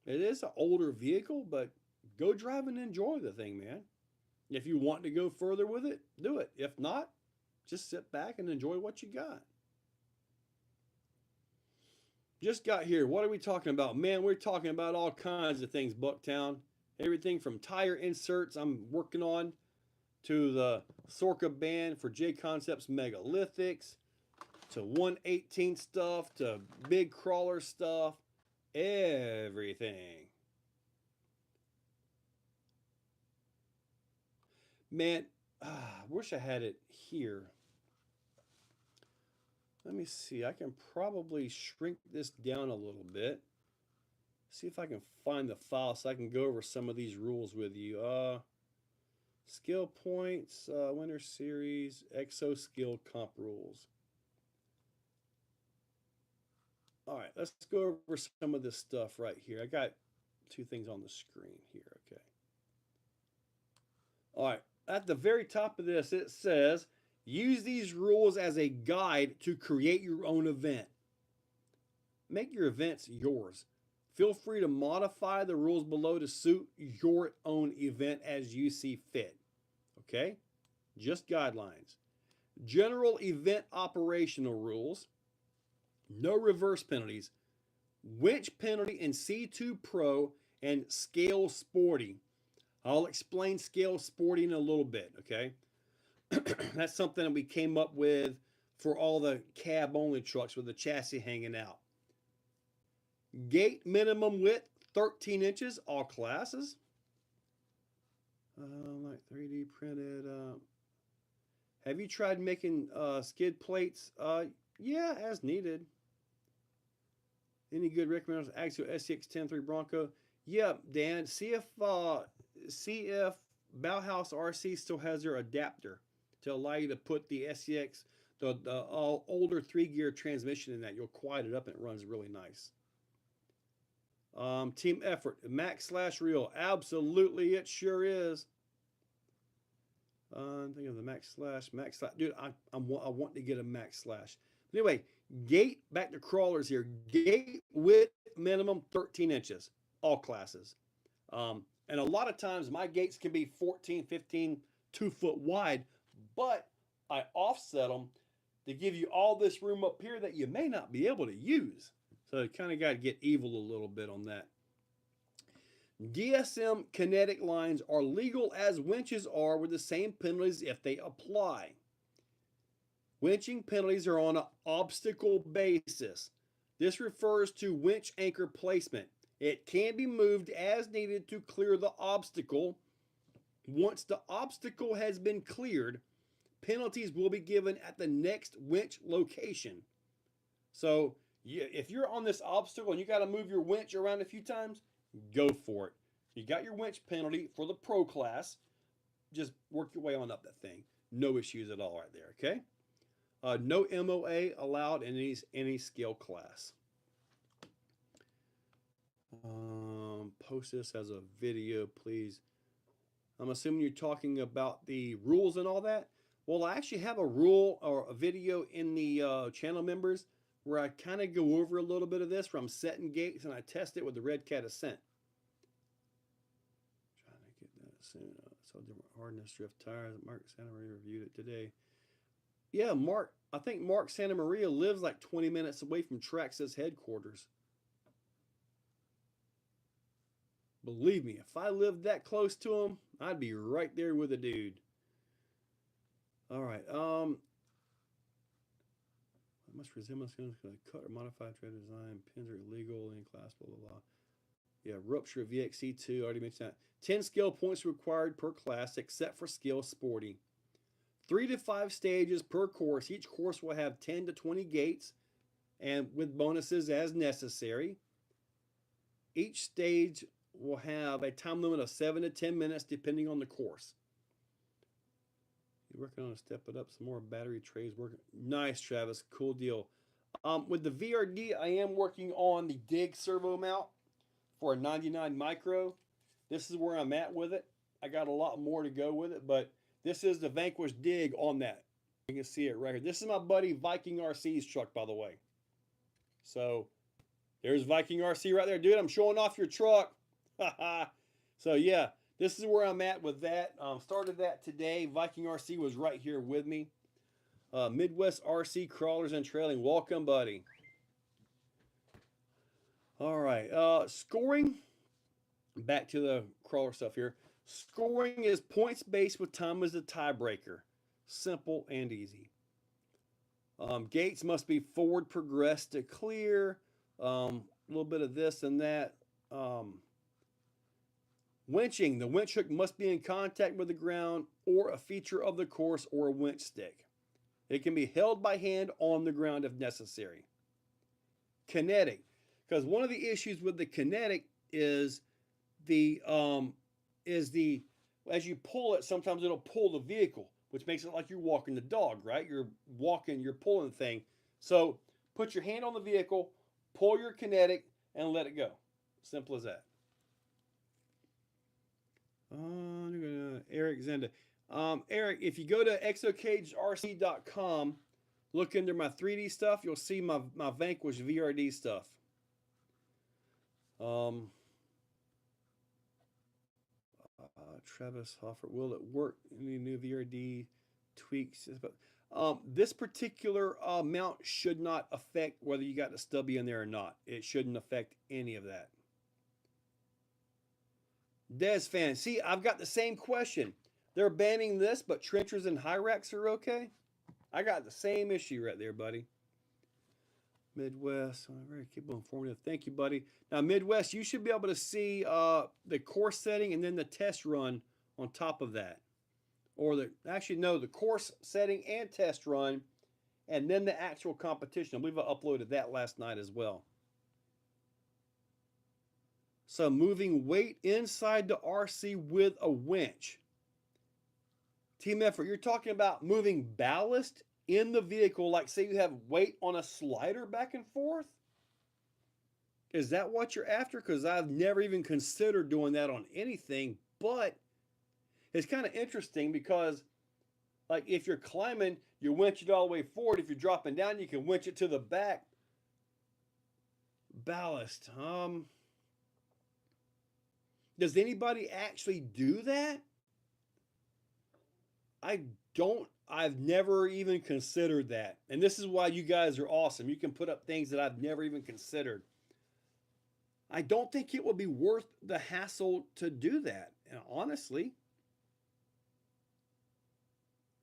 It is an older vehicle, but go drive and enjoy the thing, man. If you want to go further with it, do it. If not, just sit back and enjoy what you got. Just got here. What are we talking about? Man, we're talking about all kinds of things, Bucktown. Everything from tire inserts I'm working on to the Sorka band for J Concepts megalithics to 1/18 stuff to big crawler stuff. Everything. Man, I wish I had it here. Let me see. I can probably shrink this down a little bit. See if I can find the file so I can go over some of these rules with you. Skill points, Winter Series, Exo skill comp rules. All right, let's go over some of this stuff right here. I got two things on the screen here. Okay. All right, at the very top of this, it says use these rules as a guide to create your own event. Make your events yours. Feel free to modify the rules below to suit your own event as you see fit. Okay? Just guidelines. General event operational rules. No reverse penalties. Winch penalty in C2 Pro and Scale Sporty. I'll explain Scale Sporty in a little bit, okay? That's something that we came up with for all the cab only trucks with the chassis hanging out. Gate minimum width 13 inches, all classes. Like 3D printed. Have you tried making skid plates? Yeah, as needed. Any good recommendations? Axial SCX 10.3 Bronco. Yeah, Dan. See if Bauhaus RC still has their adapter to allow you to put the SCX, the older 3-gear transmission in that. You'll quiet it up and it runs really nice. Team effort, max/reel. Absolutely, it sure is. Think of the max slash. Dude, I want to get a max slash. But anyway, gate, back to crawlers here. Gate width minimum 13 inches, all classes. And a lot of times my gates can be 14, 15, 2-foot wide, but I offset them to give you all this room up here that you may not be able to use. So you kind of got to get evil a little bit on that. DSM kinetic lines are legal as winches are with the same penalties if they apply. Winching penalties are on an obstacle basis. This refers to winch anchor placement. It can be moved as needed to clear the obstacle. Once the obstacle has been cleared, penalties will be given at the next winch location. So if you're on this obstacle and you got to move your winch around a few times, go for it. You got your winch penalty for the pro class. Just work your way on up that thing. No issues at all right there, okay? No MOA allowed in any scale class. Post this as a video, please. I'm assuming you're talking about the rules and all that. Well, I actually have a rule or a video in the channel members where I kind of go over a little bit of this where I'm setting gates and I test it with the Redcat Ascent. Trying to get that soon. So different hardness drift tires. Mark Santa Maria reviewed it today. Yeah, Mark. I think Mark Santa Maria lives like 20 minutes away from Traxxas headquarters. Believe me, if I lived that close to him, I'd be right there with the dude. All right. Much resemblance to cut or modified tread design. Pins are illegal in class. Blah blah blah. Yeah, rupture VXC2. Already mentioned that. 10 skill points required per class, except for skill sporty. 3 to 5 stages per course. Each course will have 10 to 20 gates, and with bonuses as necessary. Each stage will have a time limit of 7 to 10 minutes depending on the course. You're working on to step it up some more battery trays working. Nice, Travis. Cool deal. With the VRD, I am working on the dig servo mount for a 99 micro. This is where I'm at with it. I got a lot more to go with it, but this is the Vanquish dig on that. You can see it right here. This is my buddy Viking RC's truck, by the way. So there's Viking RC right there. Dude, I'm showing off your truck. So yeah, this is where I'm at with that. Started that today. Viking RC was right here with me. Midwest RC Crawlers and Trailing. Welcome, buddy. All right. Scoring. Back to the crawler stuff here. Scoring is points based with time as the tiebreaker. Simple and easy. Gates must be forward progressed to clear. A little bit of this and that. Winching. The winch hook must be in contact with the ground or a feature of the course or a winch stick. It can be held by hand on the ground if necessary. Kinetic. Because one of the issues with the kinetic is as you pull it, sometimes it'll pull the vehicle, which makes it like you're walking the dog, right? You're pulling the thing. So put your hand on the vehicle, pull your kinetic, and let it go. Simple as that. Eric Zenda. Eric, if you go to exocagedrc.com, look under my 3D stuff, you'll see my Vanquish VRD stuff. Travis Hoffer, will it work? Any new VRD tweaks? This particular mount should not affect whether you got the stubby in there or not. It shouldn't affect any of that. Des fan, see, I've got the same question. They're banning this, but trenchers and high racks are okay? I got the same issue right there, buddy. Midwest, very capable, informative. Thank you, buddy. Now, Midwest, you should be able to see the course setting and then the test run on top of that. Or the course setting and test run, and then the actual competition. I believe I uploaded that last night as well. So moving weight inside the RC with a winch. Team effort, you're talking about moving ballast in the vehicle, like say you have weight on a slider back and forth? Is that what you're after? Because I've never even considered doing that on anything, but it's kind of interesting because like if you're climbing, you winch it all the way forward. If you're dropping down, you can winch it to the back. Ballast. Does anybody actually do that? I've never even considered that. And this is why you guys are awesome. You can put up things that I've never even considered. I don't think it would be worth the hassle to do that. And honestly,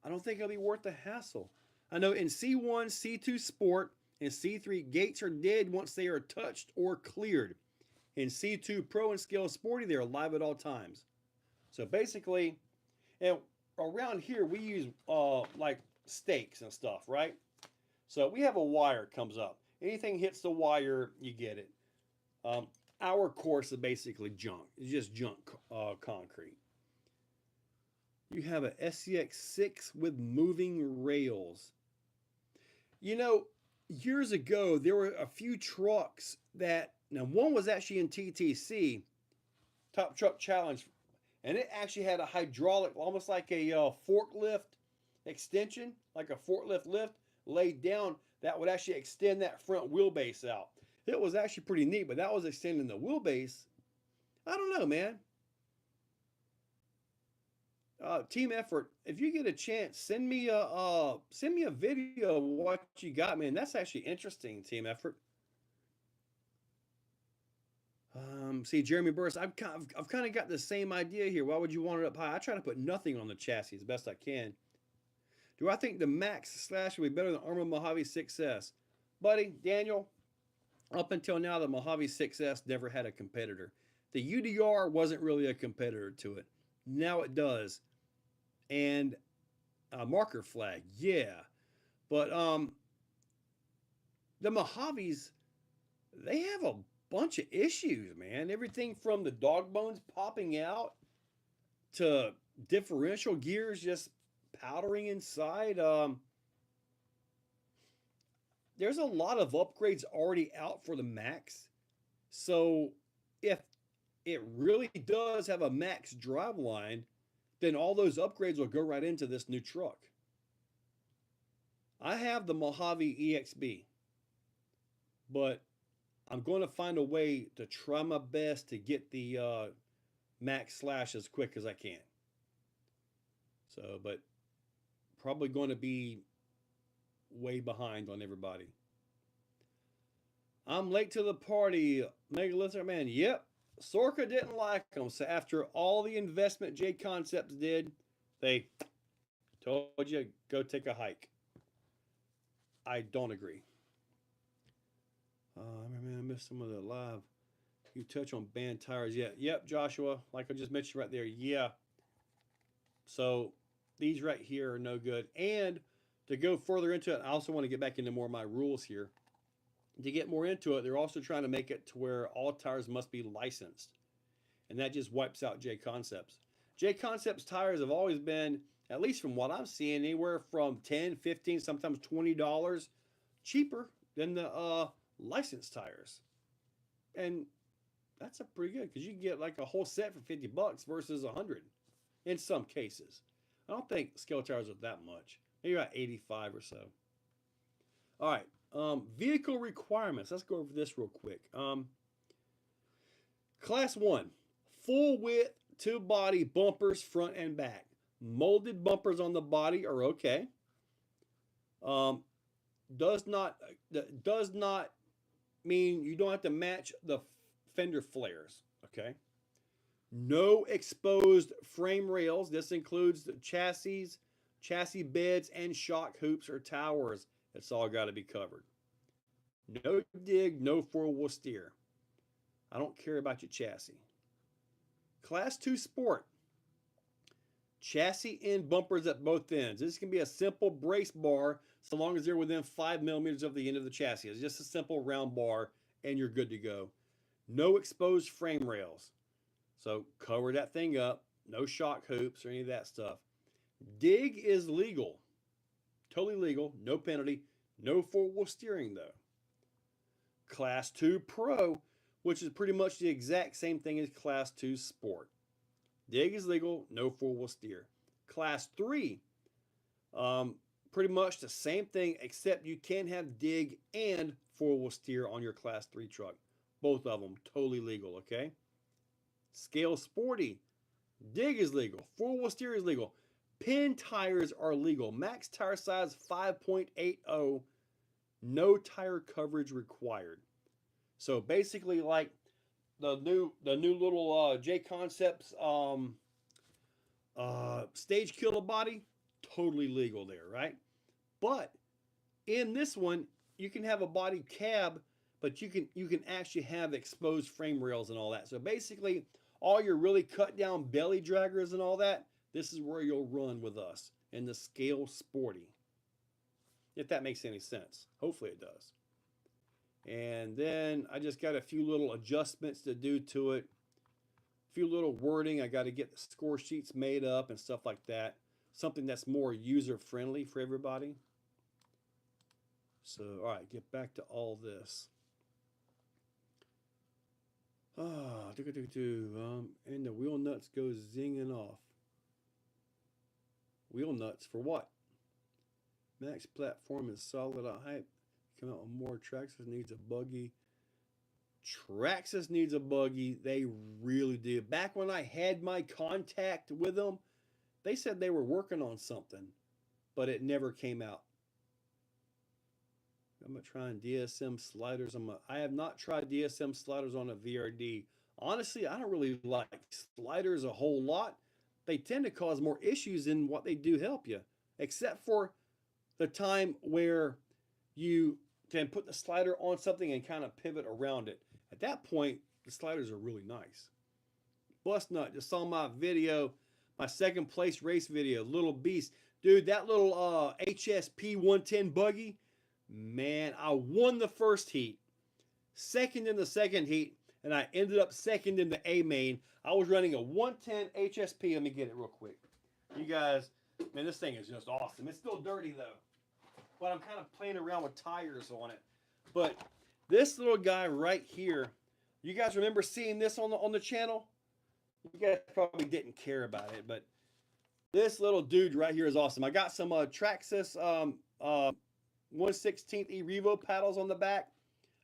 I don't think it'll be worth the hassle. I know in C1, C2 Sport, and C3, gates are dead once they are touched or cleared. In C2 Pro and Scale Sporty, they're alive at all times. So basically, and around here, we use like stakes and stuff, right? So we have a wire comes up. Anything hits the wire, you get it. Our course is basically junk. It's just junk concrete. You have a SCX6 with moving rails. You know, years ago, there were a few trucks that, now one was actually in TTC, Top Truck Challenge, and it actually had a hydraulic, almost like a forklift extension, like a forklift lift laid down that would actually extend that front wheelbase out. It was actually pretty neat, but that was extending the wheelbase. I don't know, man. Team effort. If you get a chance, send me a video of what you got, man. That's actually interesting. Team effort. See, Jeremy Burris, I've kind of got the same idea here. Why would you want it up high? I try to put nothing on the chassis as best I can. Do I think the Max Slash will be better than Armor Mojave 6S? Buddy, Daniel, up until now, the Mojave 6S never had a competitor. The UDR wasn't really a competitor to it. Now it does. And marker flag, yeah. But the Mojaves, they have a bunch of issues, man. Everything from the dog bones popping out to differential gears just powdering inside. There's a lot of upgrades already out for the Max. So if it really does have a Max drive line, then all those upgrades will go right into this new truck. I have the Mojave EXB, but I'm going to find a way to try my best to get the Max Slash as quick as I can. So, but probably going to be way behind on everybody. I'm late to the party, Megalithic Man. Yep, Sorka didn't like them. So after all the investment J Concepts did, they told you go take a hike. I don't agree. Man, I missed some of the live. You touch on band tires. Yeah, yep, Joshua. Like I just mentioned right there. Yeah. So these right here are no good. And to go further into it, I also want to get back into more of my rules here. To get more into it, they're also trying to make it to where all tires must be licensed. And that just wipes out J Concepts. J Concepts tires have always been, at least from what I'm seeing, anywhere from 10, 15, sometimes $20 cheaper than the licensed tires. And that's a pretty good because you can get like a whole set for $50 versus 100 in some cases. I don't think scale tires are that much. Maybe about 85 or so. All right. Vehicle requirements. Let's go over this real quick. Class 1, full width, two body bumpers, front and back. Molded bumpers on the body are okay. Um, does not mean you don't have to match the fender flares. Okay. No exposed frame rails. This includes the chassis beds, and shock hoops or towers. It's all got to be covered. No dig, no four-wheel steer. I don't care about your chassis. Class 2 Sport. Chassis end bumpers at both ends. This can be a simple brace bar so long as they're within 5 millimeters of the end of the chassis. It's just a simple round bar and you're good to go. No exposed frame rails. So cover that thing up. No shock hoops or any of that stuff. Dig is legal. Totally legal. No penalty. No four-wheel steering though. Class 2 Pro, which is pretty much the exact same thing as Class 2 Sport. Dig is legal. No four-wheel steer. Class 3, pretty much the same thing except you can have dig and four-wheel steer on your Class 3 truck. Both of them totally legal, okay? Scale Sporty. Dig is legal. Four-wheel steer is legal. Pin tires are legal. Max tire size 5.80. No tire coverage required. So basically, like the new little J Concepts stage killer body, totally legal there, right? But in this one, you can have a body cab, but you can actually have exposed frame rails and all that. So basically, all your really cut down belly draggers and all that, this is where you'll run with us in the Scale Sporty. If that makes any sense. Hopefully it does. And then I just got a few little adjustments to do to it. A few little wording. I got to get the score sheets made up and stuff like that. Something that's more user friendly for everybody. So, all right, get back to all this. Ah, and the wheel nuts go zinging off. Wheel nuts for what? Max platform is solid at hype. Come out with more. Traxxas needs a buggy. Traxxas needs a buggy. They really do. Back when I had my contact with them, they said they were working on something, but it never came out. I'm gonna try DSM sliders. I have not tried DSM sliders on a VRD. Honestly, I don't really like sliders a whole lot. They tend to cause more issues than what they do help you, except for the time where you can put the slider on something and kind of pivot around it. At that point, the sliders are really nice. Bust Nut just saw my video, my second place race video, Little Beast. Dude, that little HSP 110 buggy, man, I won the first heat, second in the second heat, and I ended up second in the A main. I was running a 110 HSP. Let me get it real quick. You guys, man, this thing is just awesome. It's still dirty though, but I'm kind of playing around with tires on it. But this little guy right here, you guys remember seeing this on the channel? You guys probably didn't care about it, but this little dude right here is awesome. I got some Traxxas 1/16 E-Revo paddles on the back.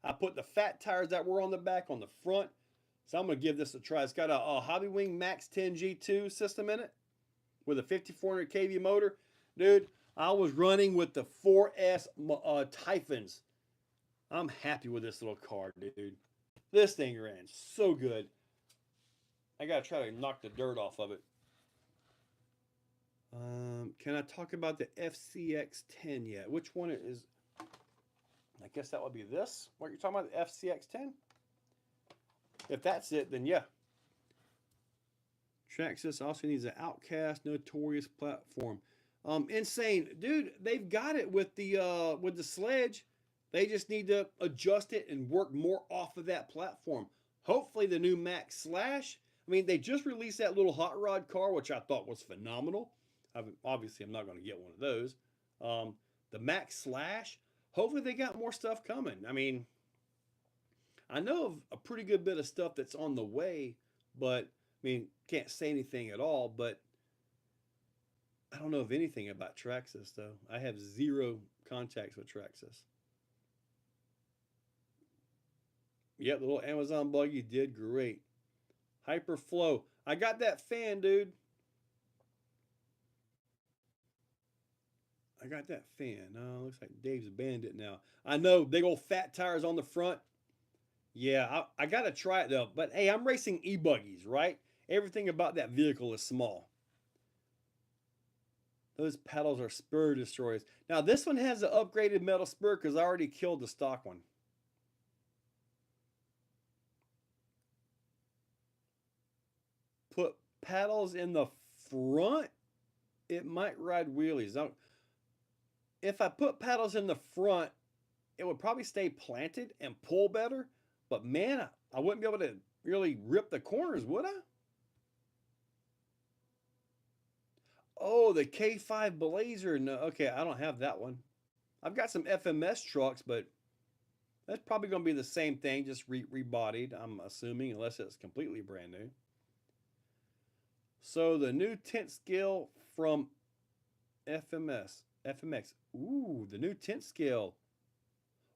I put the fat tires that were on the back on the front. So I'm going to give this a try. It's got a Hobby Wing Max 10 G2 system in it with a 5400 kV motor. Dude, I was running with the 4S Typhons. I'm happy with this little car, dude. This thing ran so good. I got to try to knock the dirt off of it. Can I talk about the FCX10 yet? Which one is? I guess that would be this. What you're talking about, the FCX10? If that's it, then yeah. Traxxas also needs an Outcast Notorious platform. Insane, dude. They've got it with the sledge. They just need to adjust it and work more off of that platform. Hopefully, the new Max Slash. I mean, they just released that little hot rod car, which I thought was phenomenal. Obviously, I'm not going to get one of those. The Max Slash. Hopefully, they got more stuff coming. I mean, I know of a pretty good bit of stuff that's on the way, but I mean, can't say anything at all. But I don't know of anything about Traxxas, though. I have zero contacts with Traxxas. Yep, the little Amazon buggy did great. Hyperflow. I got that fan, dude. I got that fan. Looks like Dave's banned it now. I know, big old fat tires on the front. Yeah, I got to try it though. But hey, I'm racing e-buggies, right? Everything about that vehicle is small. Those pedals are spur destroyers. Now, this one has an upgraded metal spur because I already killed the stock one. Put paddles in the front, it might ride wheelies. Now, if I put paddles in the front, it would probably stay planted and pull better. But man, I wouldn't be able to really rip the corners, would I? Oh, the K5 Blazer. No, okay, I don't have that one. I've got some FMS trucks, but that's probably going to be the same thing, just rebodied, I'm assuming, unless it's completely brand new. So the new tint scale from FMX. Ooh, the new tint scale.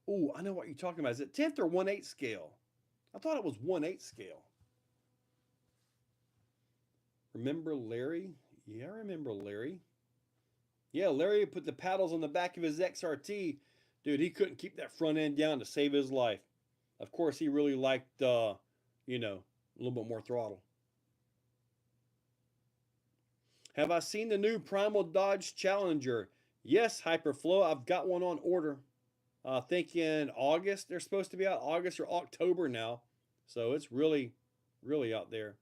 Ooh, I know what you're talking about. Is it 10th or 1/8 scale? I thought it was 1/8 scale. Remember Larry? Yeah, I remember Larry. Yeah, Larry put the paddles on the back of his XRT. Dude, he couldn't keep that front end down to save his life. Of course, he really liked, you know, a little bit more throttle. Have I seen the new Primal Dodge Challenger? Yes, Hyperflow. I've got one on order. I think in August they're supposed to be out, August or October now. So it's really, really out there.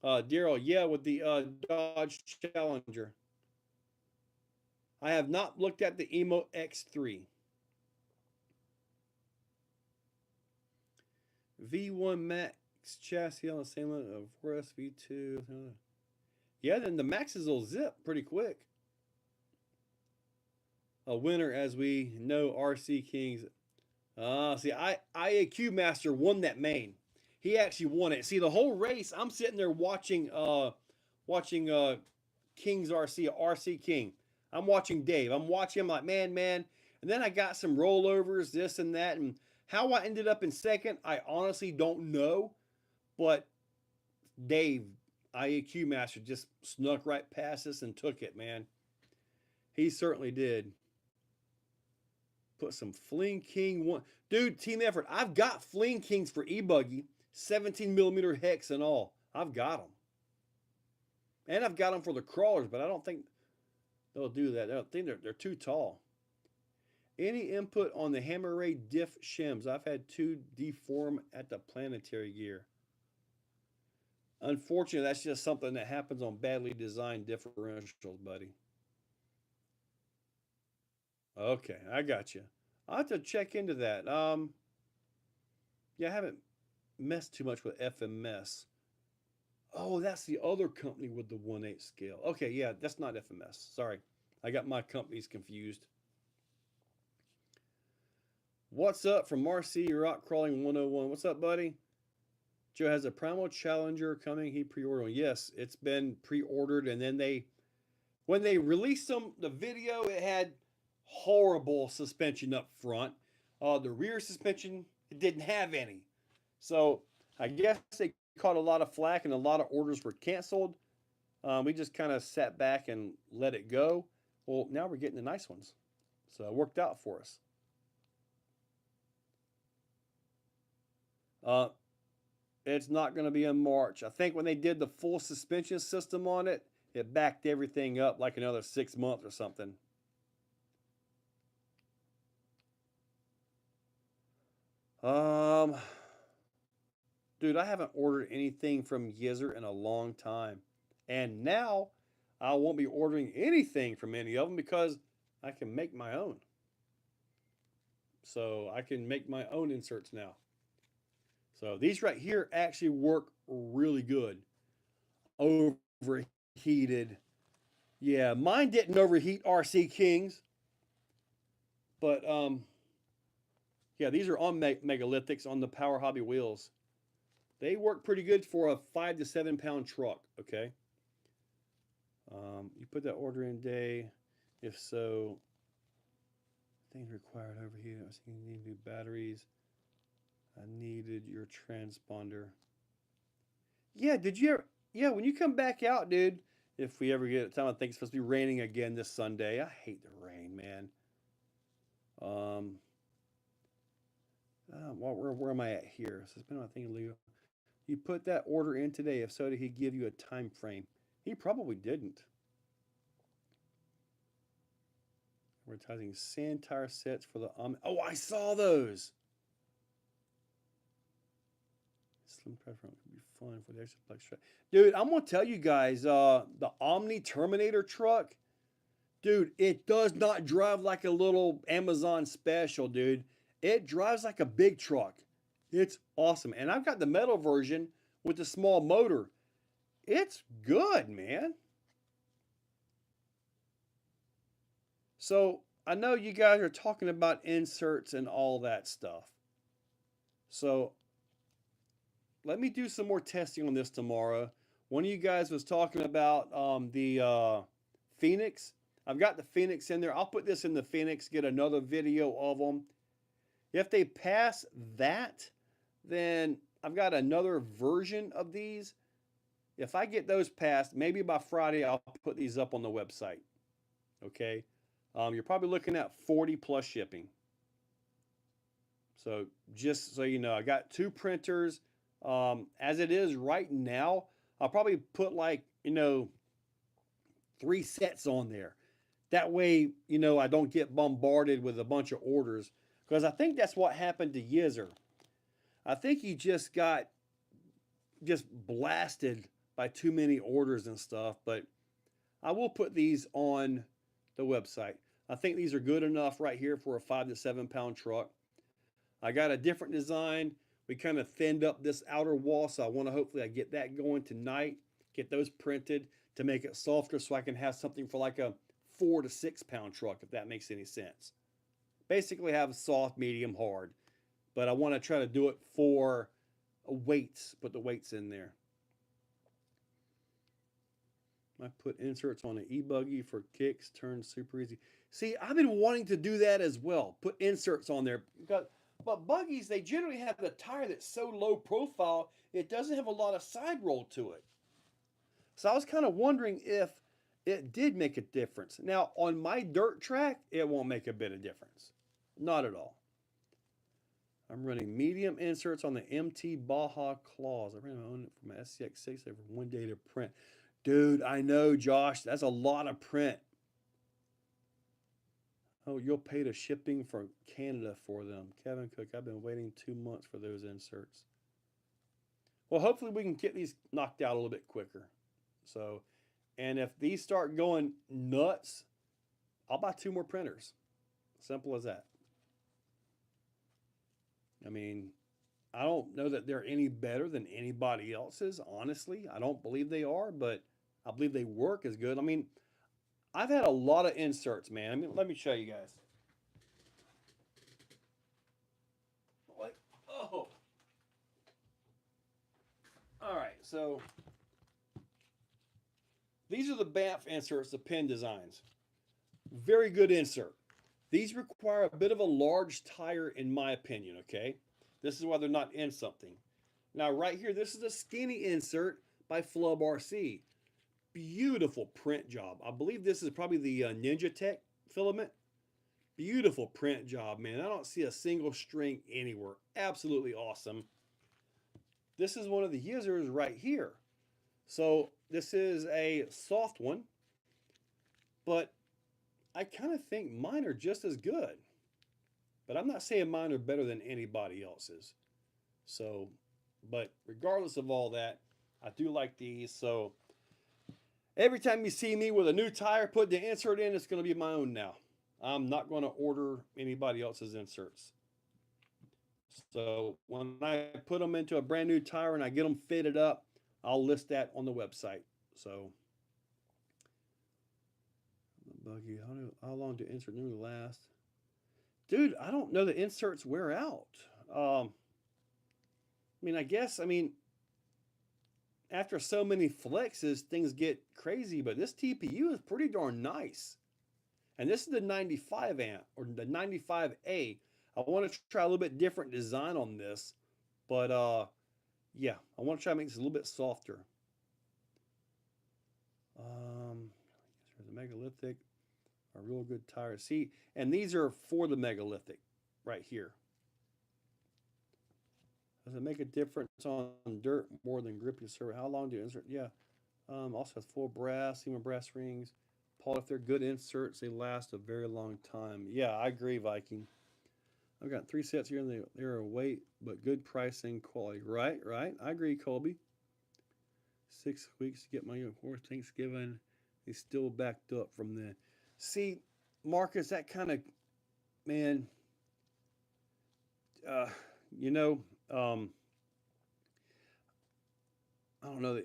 Daryl, yeah, with the Dodge Challenger. I have not looked at the Emo X3. V1 Max chassis on the same line of 4S V2. Yeah, then the Maxes will zip pretty quick. a winner, as we know. RC Kings. See, IAQ Master won that main. He actually won it. See, the whole race, I'm sitting there watching King's RC King. I'm watching Dave. I'm watching him like, man. And then I got some rollovers, this and that. And how I ended up in second, I honestly don't know. But Dave, IAQ Master, just snuck right past us and took it, man. He certainly did. Put some Fling King one. Dude, team effort. I've got Fling Kings for e-buggy, 17mm hex and all. I've got them. And I've got them for the crawlers, but I don't think they'll do that. I don't think they're too tall. Any input on the Hammer Ray diff shims? I've had 2 deform at the planetary gear. Unfortunately, that's just something that happens on badly designed differentials, buddy. Okay, I got you. I'll have to check into that. Yeah, I haven't messed too much with FMS. Oh, that's the other company with the 1/8 scale. Okay, yeah, that's not FMS. Sorry, I got my companies confused. What's up from RC Rock Crawling 101? What's up, buddy? Joe has a Primal Challenger coming. He pre-ordered. Yes, it's been pre-ordered, and then when they released the video, it had horrible suspension up front. The rear suspension, it didn't have any. So I guess they caught a lot of flack and a lot of orders were canceled. We just kind of sat back and let it go. Well, now we're getting the nice ones. So it worked out for us. It's not going to be in March. I think when they did the full suspension system on it, it backed everything up like another 6 months or something. Dude, I haven't ordered anything from Yizzer in a long time. And now I won't be ordering anything from any of them because I can make my own. So I can make my own inserts now. So these right here actually work really good. Overheated. Yeah, mine didn't overheat RC Kings. But yeah, these are on megalithics on the Power Hobby wheels. They work pretty good for a 5 to 7 pound truck, okay? You put that order in day. If so, things required overheating. I was thinking you need new batteries. I needed your transponder. Yeah, did you ever? Yeah, when you come back out, dude, if we ever get time, I think it's supposed to be raining again this Sunday. I hate the rain, man. Where am I at here? So it's been my thing, Leo. You put that order in today. If so, did he give you a time frame? He probably didn't. Advertising sand tire sets for the oh, I saw those. Slim preference would be fun for the extra flex truck. Dude, I'm gonna tell you guys, the Omni Terminator truck, dude, it does not drive like a little Amazon special, dude. It drives like a big truck. It's awesome. And I've got the metal version with the small motor. It's good, man. So I know you guys are talking about inserts and all that stuff. So let me do some more testing on this tomorrow. One of you guys was talking about the Phoenix. I've got the Phoenix in there. I'll put this in the Phoenix, get another video of them. If they pass that, then I've got another version of these. If I get those passed, maybe by Friday, I'll put these up on the website. Okay. You're probably looking at 40 plus shipping. So just so you know, I got 2 printers. As it is right now, I'll probably put like, 3 sets on there. That way, I don't get bombarded with a bunch of orders. Because I think that's what happened to Yizzer. I think he just got blasted by too many orders and stuff. But I will put these on the website. I think these are good enough right here for a 5 to 7 pound truck. I got a different design. We kind of thinned up this outer wall, so I want to hopefully I get that going tonight, get those printed to make it softer so I can have something for like a 4 to 6 pound truck, if that makes any sense. Basically have a soft, medium, hard. But I want to try to do it for weights, put the weights in there. I put inserts on an e-buggy for kicks, turns super easy. See, I've been wanting to do that as well. Put inserts on there. But buggies, they generally have the tire that's so low profile, it doesn't have a lot of side roll to it. So I was kind of wondering if it did make a difference. Now, on my dirt track, it won't make a bit of difference. Not at all. I'm running medium inserts on the MT Baja Claws. I ran my own from my SCX6 over 1 day to print. Dude, I know, Josh. That's a lot of print. Oh, you'll pay the shipping from Canada for them. Kevin Cook, I've been waiting 2 months for those inserts. Well, hopefully we can get these knocked out a little bit quicker. So, and if these start going nuts, I'll buy 2 more printers. Simple as that. I mean, I don't know that they're any better than anybody else's, honestly. I don't believe they are, but I believe they work as good. I mean, I've had a lot of inserts, man. I mean, let me show you guys. Like, oh. All right, so these are the Banff inserts, the pin designs. Very good insert. These require a bit of a large tire, in my opinion, okay? This is why they're not in something. Now, right here, this is a skinny insert by Flub RC. Beautiful print job. I believe this is probably the Ninja Tech filament. Beautiful print job, man. I don't see a single string anywhere. Absolutely awesome. This is one of the users right here. So this is a soft one, but I kind of think mine are just as good. But I'm not saying mine are better than anybody else's. So, but regardless of all that, I do like these. So every time you see me with a new tire, put the insert in, it's going to be my own now. I'm not going to order anybody else's inserts. So when I put them into a brand new tire and I get them fitted up, I'll list that on the website. So, buggy, how long do insert normally last? Dude, I don't know. The inserts wear out. I mean, after so many flexes, things get crazy, but this TPU is pretty darn nice. And this is the 95 amp, or the 95A. I want to try a little bit different design on this, but yeah, I want to try to make this a little bit softer. There's a megalithic, a real good tire. See, and these are for the megalithic right here. Does it make a difference on dirt more than grippy surface? How long do you insert? Yeah. Also has full brass, even brass rings. Paul, if they're good inserts, they last a very long time. Yeah, I agree, Viking. I've got 3 sets here, and they're a weight, but good pricing, quality. Right. I agree, Colby. 6 weeks to get my before Thanksgiving. He's still backed up from the. See, Marcus, that kind of, man, you know, I don't know.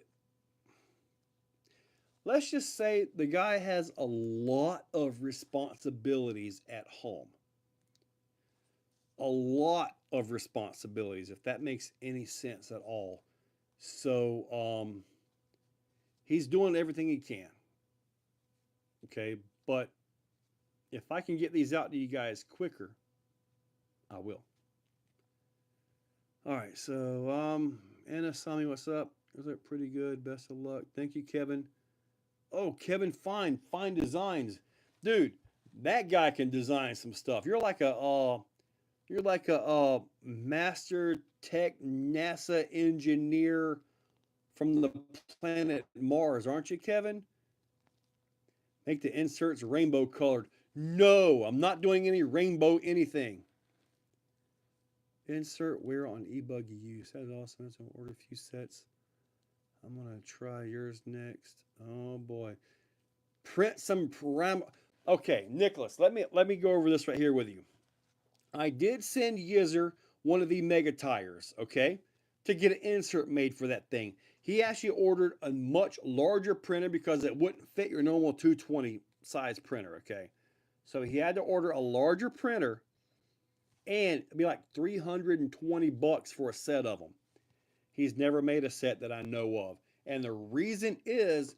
Let's just say the guy has a lot of responsibilities at home. A lot of responsibilities, if that makes any sense at all. So he's doing everything he can. Okay, but if I can get these out to you guys quicker, I will. All right, so Anna Sami, what's up? Those are pretty good. Best of luck. Thank you, Kevin. Oh, Kevin Fine Designs. Dude, that guy can design some stuff. You're like a master tech NASA engineer from the planet Mars, aren't you, Kevin? Make the inserts rainbow colored. No, I'm not doing any rainbow anything. Insert wear on e-buggy use. That is awesome. I'm going to order a few sets. I'm going to try yours next. Oh, boy. Print some param. Okay, Nicholas, let me go over this right here with you. I did send Yizzer one of the mega tires, okay, to get an insert made for that thing. He actually ordered a much larger printer because it wouldn't fit your normal 220 size printer, okay? So he had to order a larger printer, and it'd be like 320 bucks for a set of them. He's never made a set that I know of. And the reason is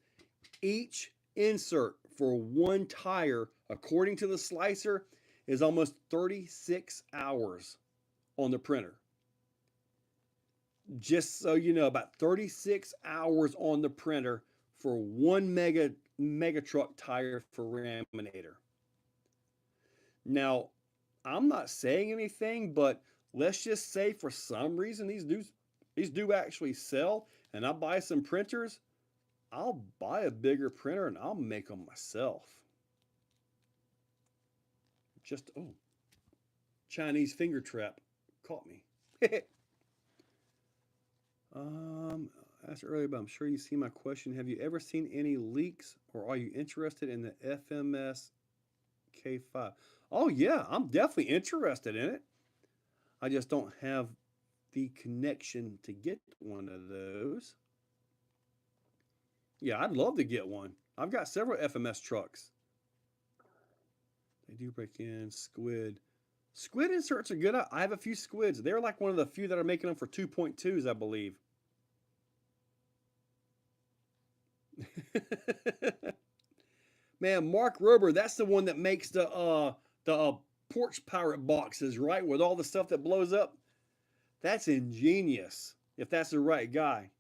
each insert for one tire, according to the slicer, is almost 36 hours on the printer. Just so you know, about 36 hours on the printer for one mega truck tire for Raminator. Now, I'm not saying anything, but let's just say for some reason these do actually sell, and I buy some printers, I'll buy a bigger printer and I'll make them myself. Just Chinese finger trap caught me. Asked earlier, but I'm sure you see my question. Have you ever seen any leaks, or are you interested in the FMS K5? Oh yeah, I'm definitely interested in it. I just don't have the connection to get one of those. Yeah, I'd love to get one. I've got several FMS trucks. They do break in. Squid. Squid inserts are good. I have a few squids. They're like one of the few that are making them for 2.2s, I believe. Man, Mark Rober, that's the one that makes the porch pirate boxes, right? With all the stuff that blows up. That's ingenious, if that's the right guy.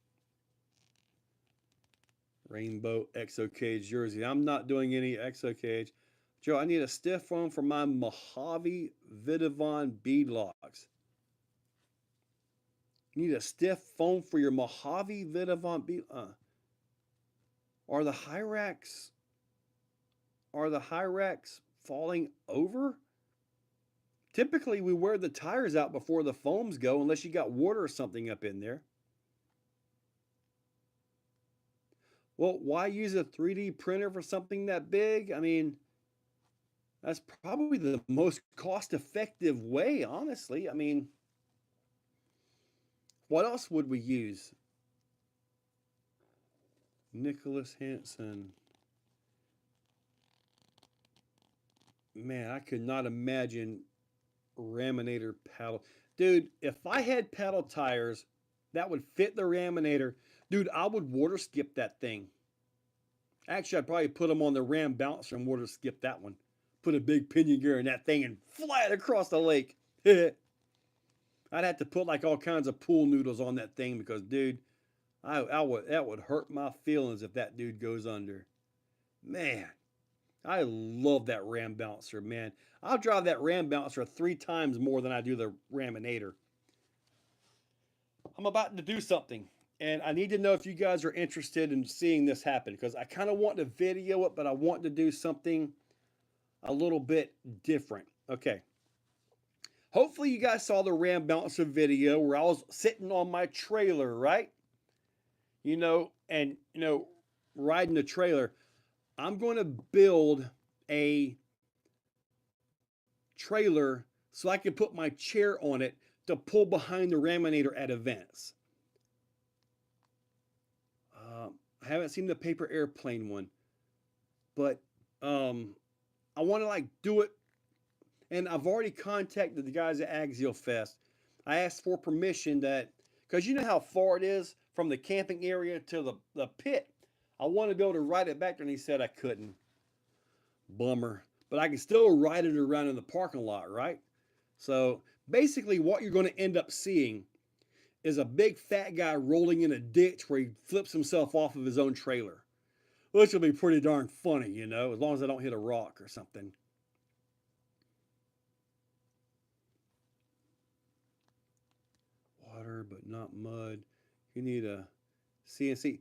Rainbow Exocaged jersey. I'm not doing any Exocaged. Joe, I need a stiff foam for my Mojave Vidavon beadlocks. You need a stiff foam for your Mojave Vidavon bead. Are the Hyrax falling over? Typically, we wear the tires out before the foams go, unless you got water or something up in there. Well, why use a 3D printer for something that big? I mean, that's probably the most cost-effective way, honestly. I mean, what else would we use? Nicholas Hansen. Man, I could not imagine Raminator paddle. Dude, if I had paddle tires that would fit the Raminator, dude, I would water skip that thing. Actually, I'd probably put them on the Ram bouncer and water skip that one. Put a big pinion gear in that thing and fly it across the lake. I'd have to put like all kinds of pool noodles on that thing because, dude, that would hurt my feelings if that dude goes under. Man, I love that Ram bouncer, man. I'll drive that Ram bouncer 3 times more than I do the Raminator. I'm about to do something, and I need to know if you guys are interested in seeing this happen because I kind of want to video it, but I want to do something a little bit different. Okay. Hopefully you guys saw the Ram bouncer video where I was sitting on my trailer, right? And riding the trailer. I'm going to build a trailer so I can put my chair on it to pull behind the Raminator at events. I haven't seen the paper airplane one, but I want to like do it. And I've already contacted the guys at Axial Fest. I asked for permission because you know how far it is from the camping area to the pit. I want to be able to ride it back there, and he said I couldn't. Bummer. But I can still ride it around in the parking lot, right? So basically what you're going to end up seeing is a big fat guy rolling in a ditch where he flips himself off of his own trailer. Which will be pretty darn funny, as long as I don't hit a rock or something. Water, but not mud. You need a CNC.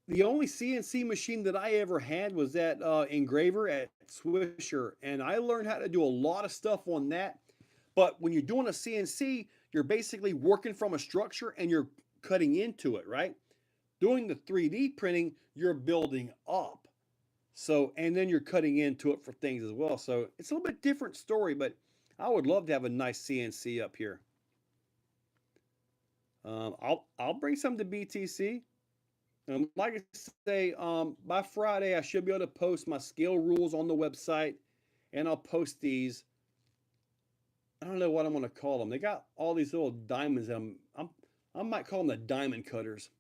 The only CNC machine that I ever had was that engraver at Swisher, and I learned how to do a lot of stuff on that. But when you're doing a CNC, you're basically working from a structure and you're cutting into it, right? Doing the 3D printing, you're building up. So, and then you're cutting into it for things as well. So it's a little bit different story, but I would love to have a nice CNC up here. I'll bring some to BTC. Like I say, by Friday, I should be able to post my scale rules on the website, and I'll post these. I don't know what I'm going to call them. They got all these little diamonds in them. I might call them the diamond cutters.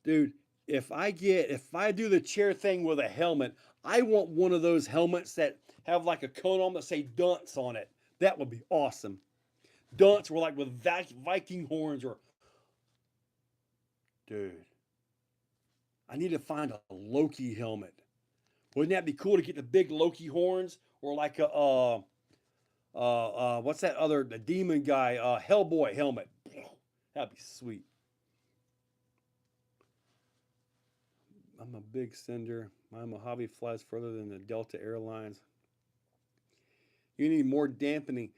Dude, if I do the chair thing with a helmet, I want one of those helmets that have like a cone on that say dunce on it. That would be awesome. Dunce were like with Viking horns or dude. I need to find a Loki helmet. Wouldn't that be cool to get the big Loki horns or like a what's that other the demon guy Hellboy helmet? That'd be sweet. I'm a big sender. My Mojave flies further than the Delta Airlines. You need more dampening.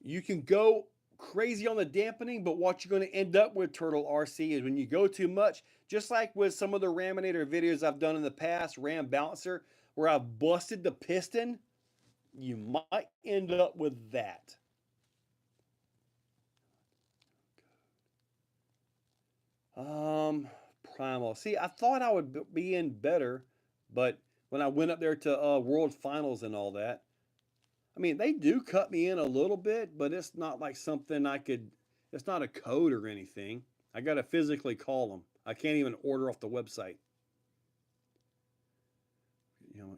You can go crazy on the dampening, but what you're going to end up with, Turtle RC, is when you go too much, just like with some of the Raminator videos I've done in the past, Ram Bouncer, where I've busted the piston, you might end up with that. Um, Primal. See, I thought I would be in better, but when I went up there to World Finals and all that, I mean, they do cut me in a little bit, but it's not like something I could, it's not a code or anything. I got to physically call them. I can't even order off the website.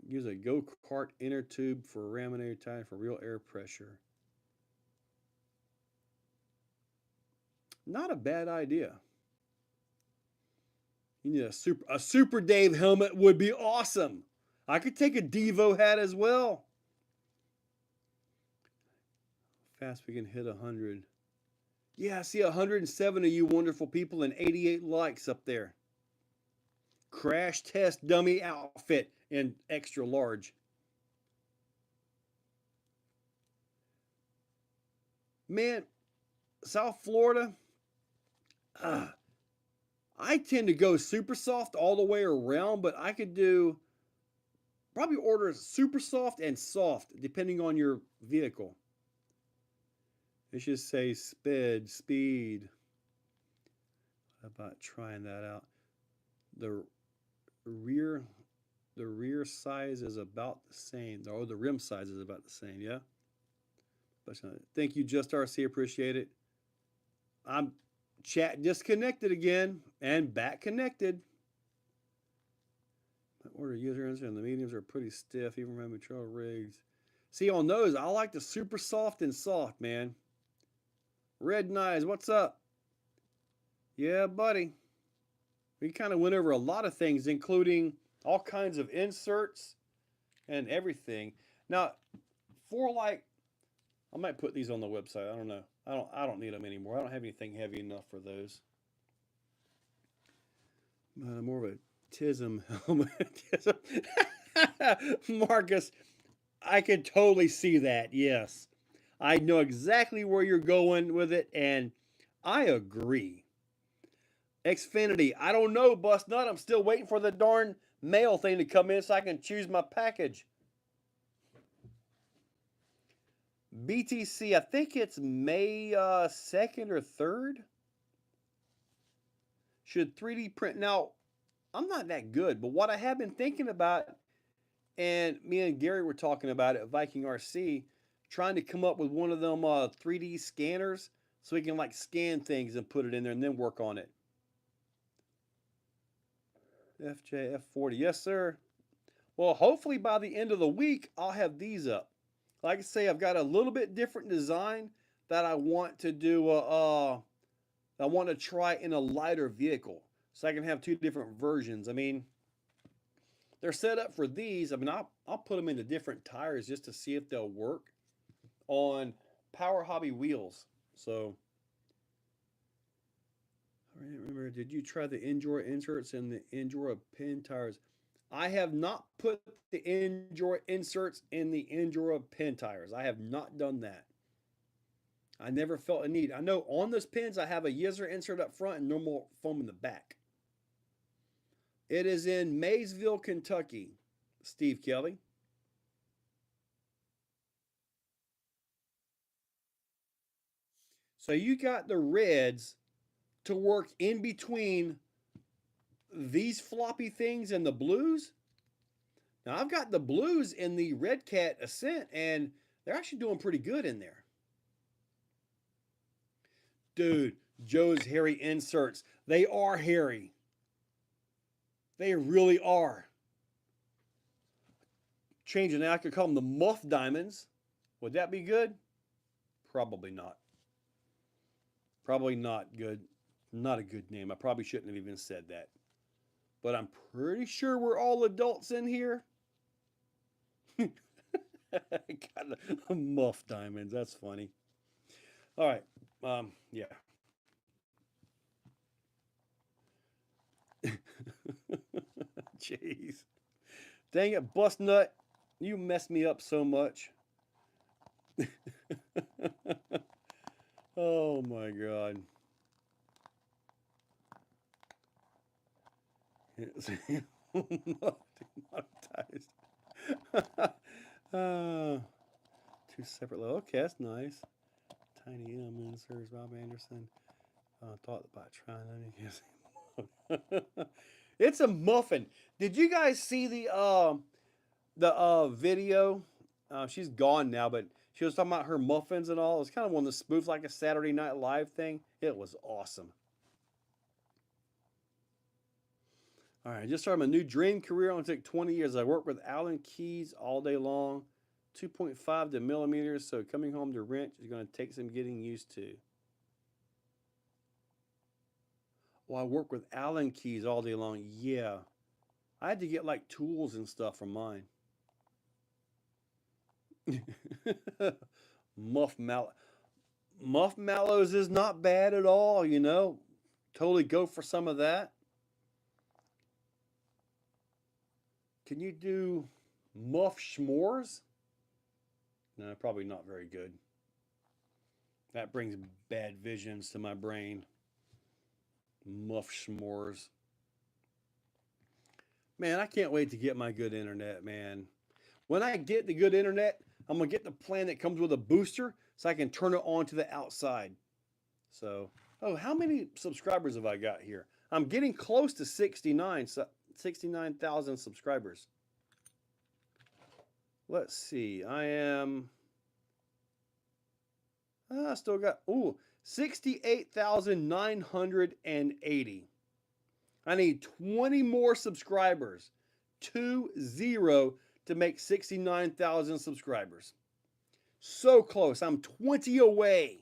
Use a go-kart inner tube for raminator tire for real air pressure. Not a bad idea. You need a Super Dave helmet would be awesome. I could take a Devo hat as well. Fast we can hit 100. Yeah, I see 107 of you wonderful people and 88 likes up there. Crash test dummy outfit in extra large. Man, South Florida, uh, I tend to go super soft all the way around, but I could do probably order super soft and soft depending on your vehicle. Let's just say speed. How about trying that out? The rear the rear size is about the same. Oh, the rim size is about the same, yeah? But thank you, Just RC. Appreciate it. I'm chat disconnected again and back connected. My order user answer and the mediums are pretty stiff, even my trail rigs. See, on those, I like the super soft and soft, man. Red Knives, what's up? Yeah, buddy. We kind of went over a lot of things, including all kinds of inserts and everything. Now, for like, I might put these on the website. I don't know. I don't need them anymore. I don't have anything heavy enough for those. More of a Tism helmet. Marcus, I can totally see that. Yes. I know exactly where you're going with it, and I agree. Xfinity, I don't know, Bust Nut. I'm still waiting for the darn mail thing to come in so I can choose my package. BTC, I think it's May 2nd or 3rd. Should 3D print. Now, I'm not that good, but what I have been thinking about, and me and Gary were talking about it at Viking RC, trying to come up with one of them 3D scanners so we can like scan things and put it in there and then work on it. FJF40, yes, sir. Well, hopefully by the end of the week, I'll have these up. Like I say, I've got a little bit different design that I want to do. I want to try in a lighter vehicle, so I can have two different versions. I mean, they're set up for these. I mean, I'll put them into different tires just to see if they'll work on Power Hobby wheels. So, remember, did you try the Endura inserts and the Endura pin tires? I have not put the Endura inserts in the Endura pin tires. I have not done that. I never felt a need. I know on those pins I have a Yizzer insert up front and normal foam in the back. It is in Maysville, Kentucky, Steve Kelly. So you got the reds to work in between these floppy things and the blues. Now I've got the blues in the Redcat Ascent, and they're actually doing pretty good in there. Dude, Joe's hairy inserts. They are hairy. They really are. Changing that, I could call them the Muff Diamonds. Would that be good? Probably not. Probably not good. Not a good name. I probably shouldn't have even said that. But I'm pretty sure we're all adults in here. Got a Muff Diamonds. That's funny. All right. Yeah. Jeez. Dang it, bust nut. You messed me up so much. Oh my god. Demonetized. Two separate levels. Okay, that's nice. Tiny M inserts, Rob Anderson. Thought about trying to. It's a muffin. Did you guys see the video? She's gone now, but she was talking about her muffins and all. It was kind of one of the spoof like a Saturday Night Live thing. It was awesome. All right, I just started my new dream career. It'll take 20 years. I work with Allen keys all day long, 2.5 to millimeters. So coming home to wrench is going to take some getting used to. Well, I work with Allen keys all day long. Yeah, I had to get like tools and stuff from mine. Muff mallows is not bad at all, you know. Totally go for some of that. Can you do muff s'mores? No, probably not very good. That brings bad visions to my brain. Muff s'mores. Man, I can't wait to get my good internet, man. When I get the good internet, I'm going to get the plan that comes with a booster so I can turn it on to the outside. So, oh, how many subscribers have I got here? I'm getting close to 69,000 subscribers. Let's see. I still got, 68,980. I need 20 more subscribers. 20 to make 69,000 subscribers. So close. I'm 20 away.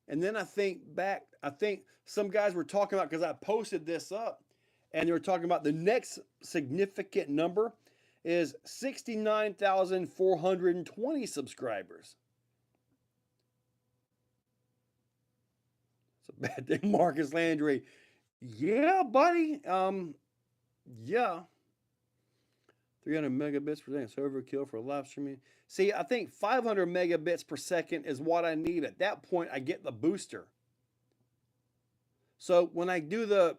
And then I think some guys were talking about, because I posted this up, and they were talking about the next significant number is 69,420 subscribers. It's a bad thing, Marcus Landry. Yeah, buddy. Yeah. 300 megabits per second. It's overkill for live streaming. See, I think 500 megabits per second is what I need. At that point, I get the booster. So when I do the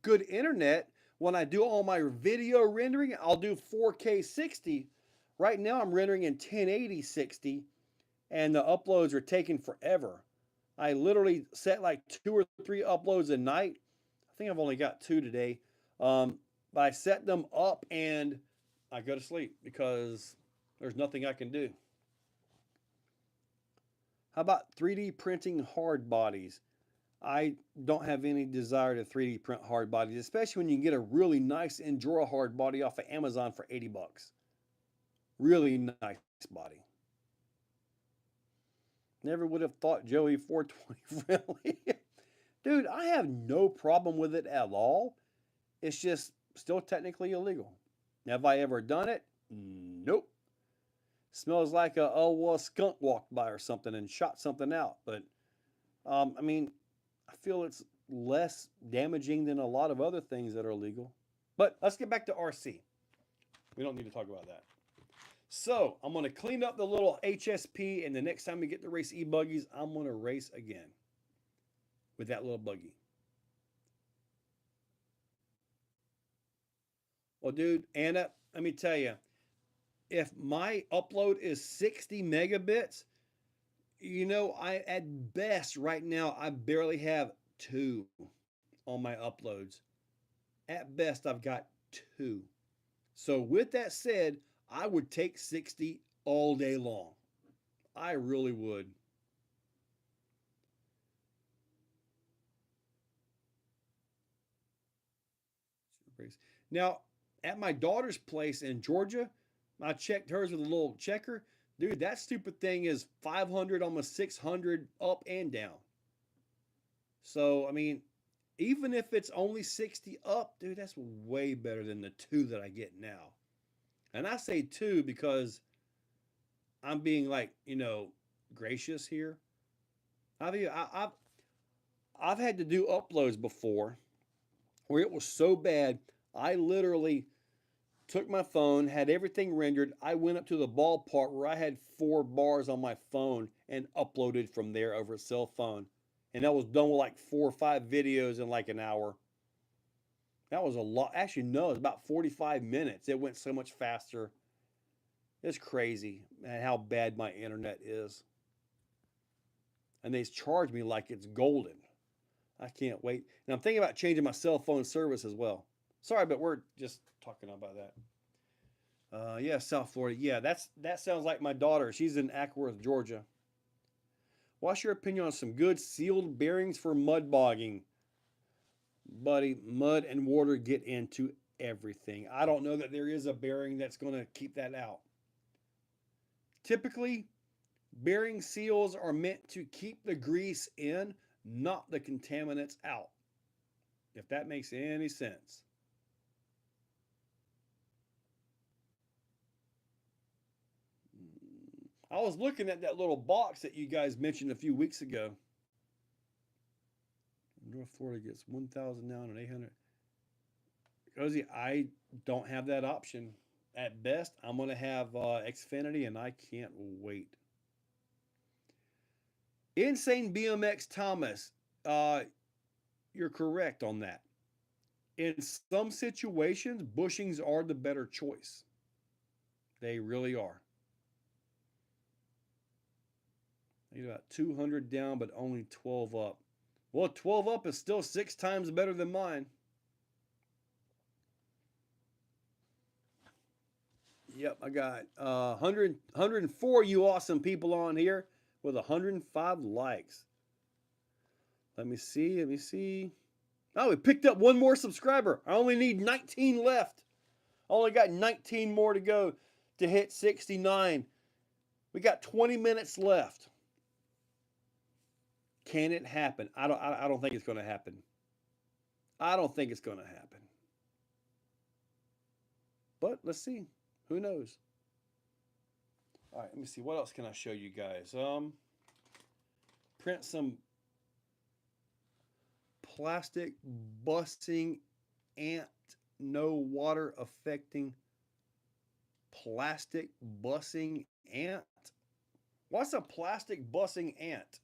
good internet, when I do all my video rendering, I'll do 4K 60. Right now, I'm rendering in 1080 60, and the uploads are taking forever. I literally set like 2 or 3 uploads a night. I think I've only got 2 today. But I set them up and I go to sleep because there's nothing I can do. How about 3D printing hard bodies? I don't have any desire to 3D print hard bodies, especially when you can get a really nice Endura hard body off of Amazon for 80 bucks. Really nice body. Never would have thought Joey 420 friendly. Dude, I have no problem with it at all. It's just still technically illegal. Have I ever done it? Nope. Smells like a skunk walked by or something and shot something out. But, I mean, I feel it's less damaging than a lot of other things that are illegal. But let's get back to RC. We don't need to talk about that. So I'm going to clean up the little HSP, and the next time we get to race e-buggies, I'm going to race again with that little buggy. Well, dude, Anna, let me tell you, if my upload is 60 megabits, I at best right now I barely have 2 on my uploads. At best I've got 2. So with that said, I would take 60 all day long. I really would. Now, at my daughter's place in Georgia, I checked hers with a little checker. Dude, that stupid thing is 500, almost 600 up and down. So, I mean, even if it's only 60 up, dude, that's way better than the 2 that I get now. And I say 2 because I'm being like, gracious here. I've I've had to do uploads before where it was so bad, I literally took my phone, had everything rendered. I went up to the ballpark where I had 4 bars on my phone and uploaded from there over a cell phone. And that was done with like 4 or 5 videos in like an hour. That was a lot. Actually, no, it was about 45 minutes. It went so much faster. It's crazy, man, how bad my internet is. And they charge me like it's golden. I can't wait. And I'm thinking about changing my cell phone service as well. Sorry, but we're just talking about that. Yeah, South Florida. Yeah, that sounds like my daughter. She's in Ackworth, Georgia. What's your opinion on some good sealed bearings for mud bogging? Buddy, mud and water get into everything. I don't know that there is a bearing that's going to keep that out. Typically, bearing seals are meant to keep the grease in, not the contaminants out. If that makes any sense. I was looking at that little box that you guys mentioned a few weeks ago. North Florida gets 1,000 now and 800. Cozy, I don't have that option. At best, I'm going to have Xfinity, and I can't wait. Insane BMX Thomas, you're correct on that. In some situations, bushings are the better choice. They really are. I get about 200 down, but only 12 up. Well, 12 up is still 6 times better than mine. Yep, I got 104 you awesome people on here with 105 likes. Let me see. Oh, we picked up 1 more subscriber. I only need 19 left. I only got 19 more to go to hit 69. We got 20 minutes left. Can it happen? I don't think it's going to happen. I don't think it's going to happen. But let's see. Who knows? All right, let me see. What else can I show you guys? Print some plastic busting ant, no water affecting plastic bussing ant. What's a plastic bussing ant?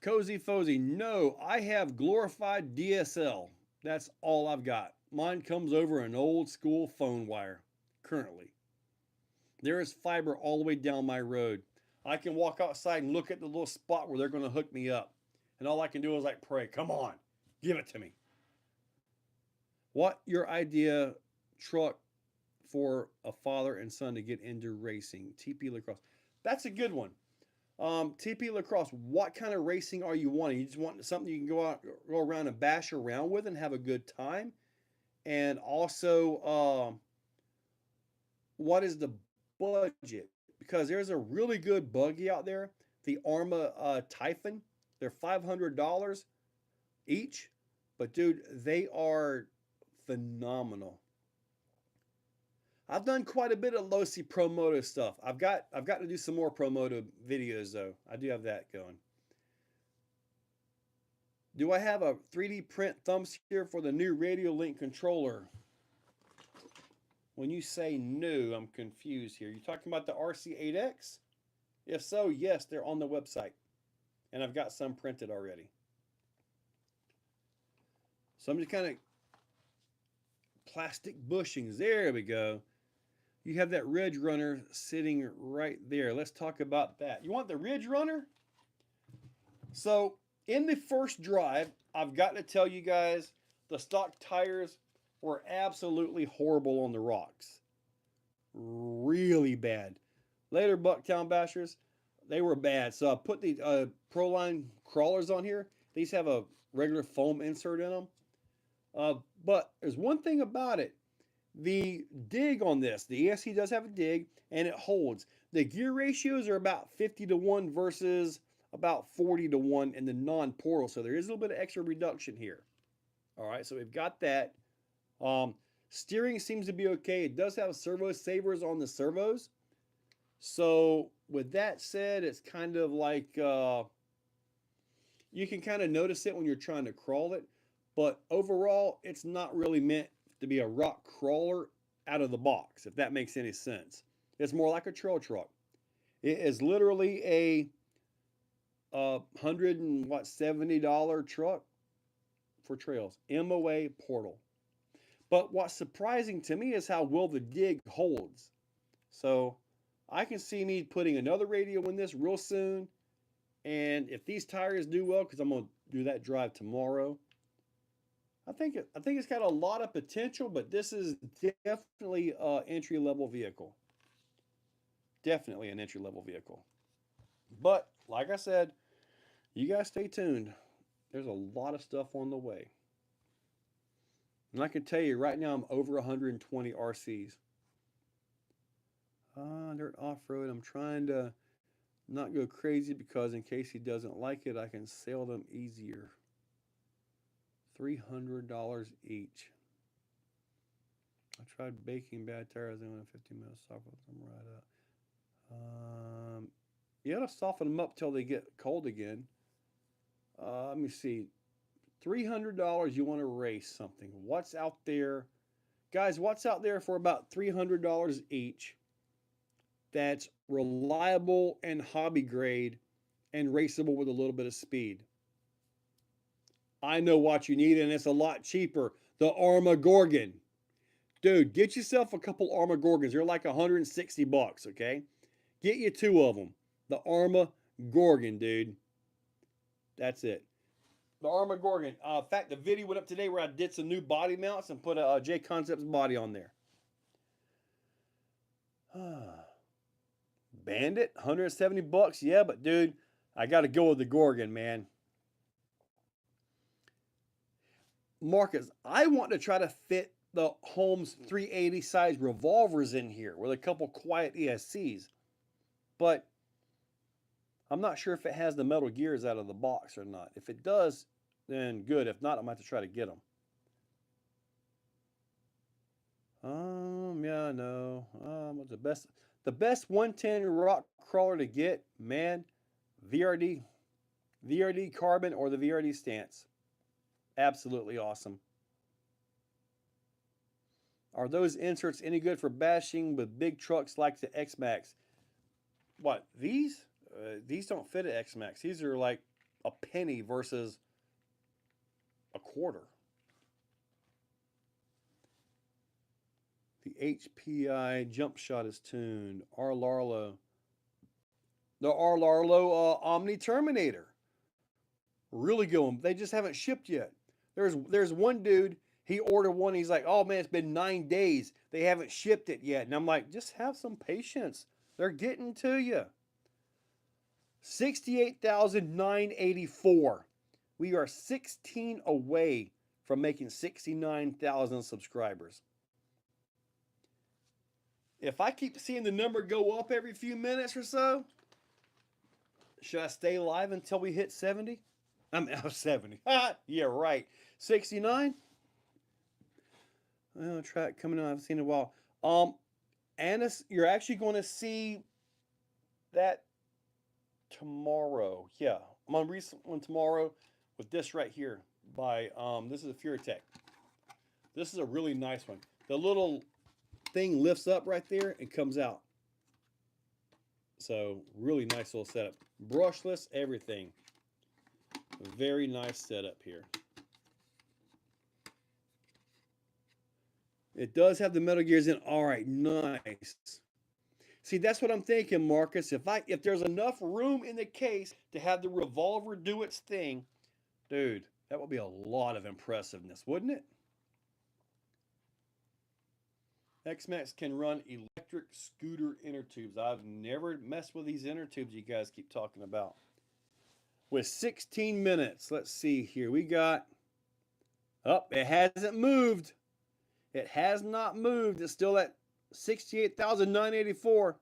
Cozy Fozy, no, I have glorified DSL. That's all I've got. Mine comes over an old school phone wire, currently. There is fiber all the way down my road. I can walk outside and look at the little spot where they're going to hook me up. And all I can do is like pray, come on, give it to me. What your idea truck for a father and son to get into racing? TP Lacrosse. That's a good one. TP Lacrosse, what kind of racing are you wanting? You just want something you can go around and bash around with and have a good time? And also, what is the budget? Because there's a really good buggy out there, the Arma Typhon. They're $500 each, but dude, they are phenomenal. I've done quite a bit of Losi Pro Moto stuff. I've got to do some more Pro Moto videos though. I do have that going. Do I have a 3D print thumb steer for the new Radio Link controller? When you say new, I'm confused here. You talking about the RC8X? If so, yes, they're on the website. And I've got some printed already. So I'm just kind of plastic bushings. There we go. You have that Ridge Runner sitting right there. Let's talk about that. You want the Ridge Runner? So in the first drive, I've got to tell you guys, the stock tires were absolutely horrible on the rocks. Really bad. Later, Bucktown Bashers, they were bad. So I put the Proline crawlers on here. These have a regular foam insert in them. But there's one thing about it. The dig on this, the ESC does have a dig and it holds. The gear ratios are about 50 to 1 versus about 40 to 1 in the non-portal. So there is a little bit of extra reduction here. All right, so we've got that. Steering seems to be okay. It does have servo savers on the servos. So with that said, it's kind of like you can kind of notice it when you're trying to crawl it. But overall, it's not really meant to be a rock crawler out of the box, if that makes any sense. It's more like a trail truck. It is literally a $170 truck for trails. MOA portal. But what's surprising to me is how well the dig holds. So I can see me putting another radio in this real soon. And if these tires do well, because I'm going to do that drive tomorrow, I think it's got a lot of potential, but this is definitely an entry-level vehicle. Definitely an entry-level vehicle. But like I said, you guys stay tuned. There's a lot of stuff on the way. And I can tell you right now, I'm over 120 RCs. Dirt off-road. I'm trying to not go crazy because in case he doesn't like it, I can sell them easier. $300 each. I tried baking bad tires in a 15 minutes, soften them right up. You gotta soften them up till they get cold again. Let me see. $300 you want to race something. What's out there? Guys, what's out there for about $300 each that's reliable and hobby grade and raceable with a little bit of speed? I know what you need, and it's a lot cheaper. The Armagorgon. Dude, get yourself a couple Armagorgons. They're like 160 bucks, okay? Get you 2 of them. The Armagorgon, dude. That's it. The Armagorgon. In fact, the video went up today where I did some new body mounts and put a J Concepts body on there. Bandit, 170 bucks. Yeah, but dude, I got to go with the Gorgon, man. Marcus, I want to try to fit the Holmes 380 size revolvers in here with a couple quiet ESCs. But I'm not sure if it has the metal gears out of the box or not. If it does, then good. If not, I'm going to have to try to get them. Yeah, no. The best 110 rock crawler to get, man, VRD Carbon or the VRD Stance. Absolutely awesome. Are those inserts any good for bashing with big trucks like the X-Max? What, these? These don't fit an X-Max. These are like a penny versus a quarter. The HPI jump shot is tuned. R. Larlo. The R. Larlo Omni Terminator. Really good one. They just haven't shipped yet. There's one dude, he ordered one. He's like, oh man, it's been 9 days. They haven't shipped it yet. And I'm like, just have some patience. They're getting to you. 68,984. We are 16 away from making 69,000 subscribers. If I keep seeing the number go up every few minutes or so, should I stay live until we hit 70? I'm 70. Yeah, right. 69. Well, track coming on. I haven't seen in a while. Annis, you're actually going to see that tomorrow. Yeah, I'm on a recent one tomorrow with this right here by this is a Furitech. This is a really nice one. The little thing lifts up right there and comes out. So really nice little setup. Brushless, everything. Very nice setup here. It does have the Metal Gears in. All right, nice. See, that's what I'm thinking, Marcus. If there's enough room in the case to have the revolver do its thing, dude, that would be a lot of impressiveness, wouldn't it? X-Max can run electric scooter inner tubes. I've never messed with these inner tubes you guys keep talking about. With 16 minutes, let's see here. We got, oh, it hasn't moved. It has not moved. It's still at 68,984.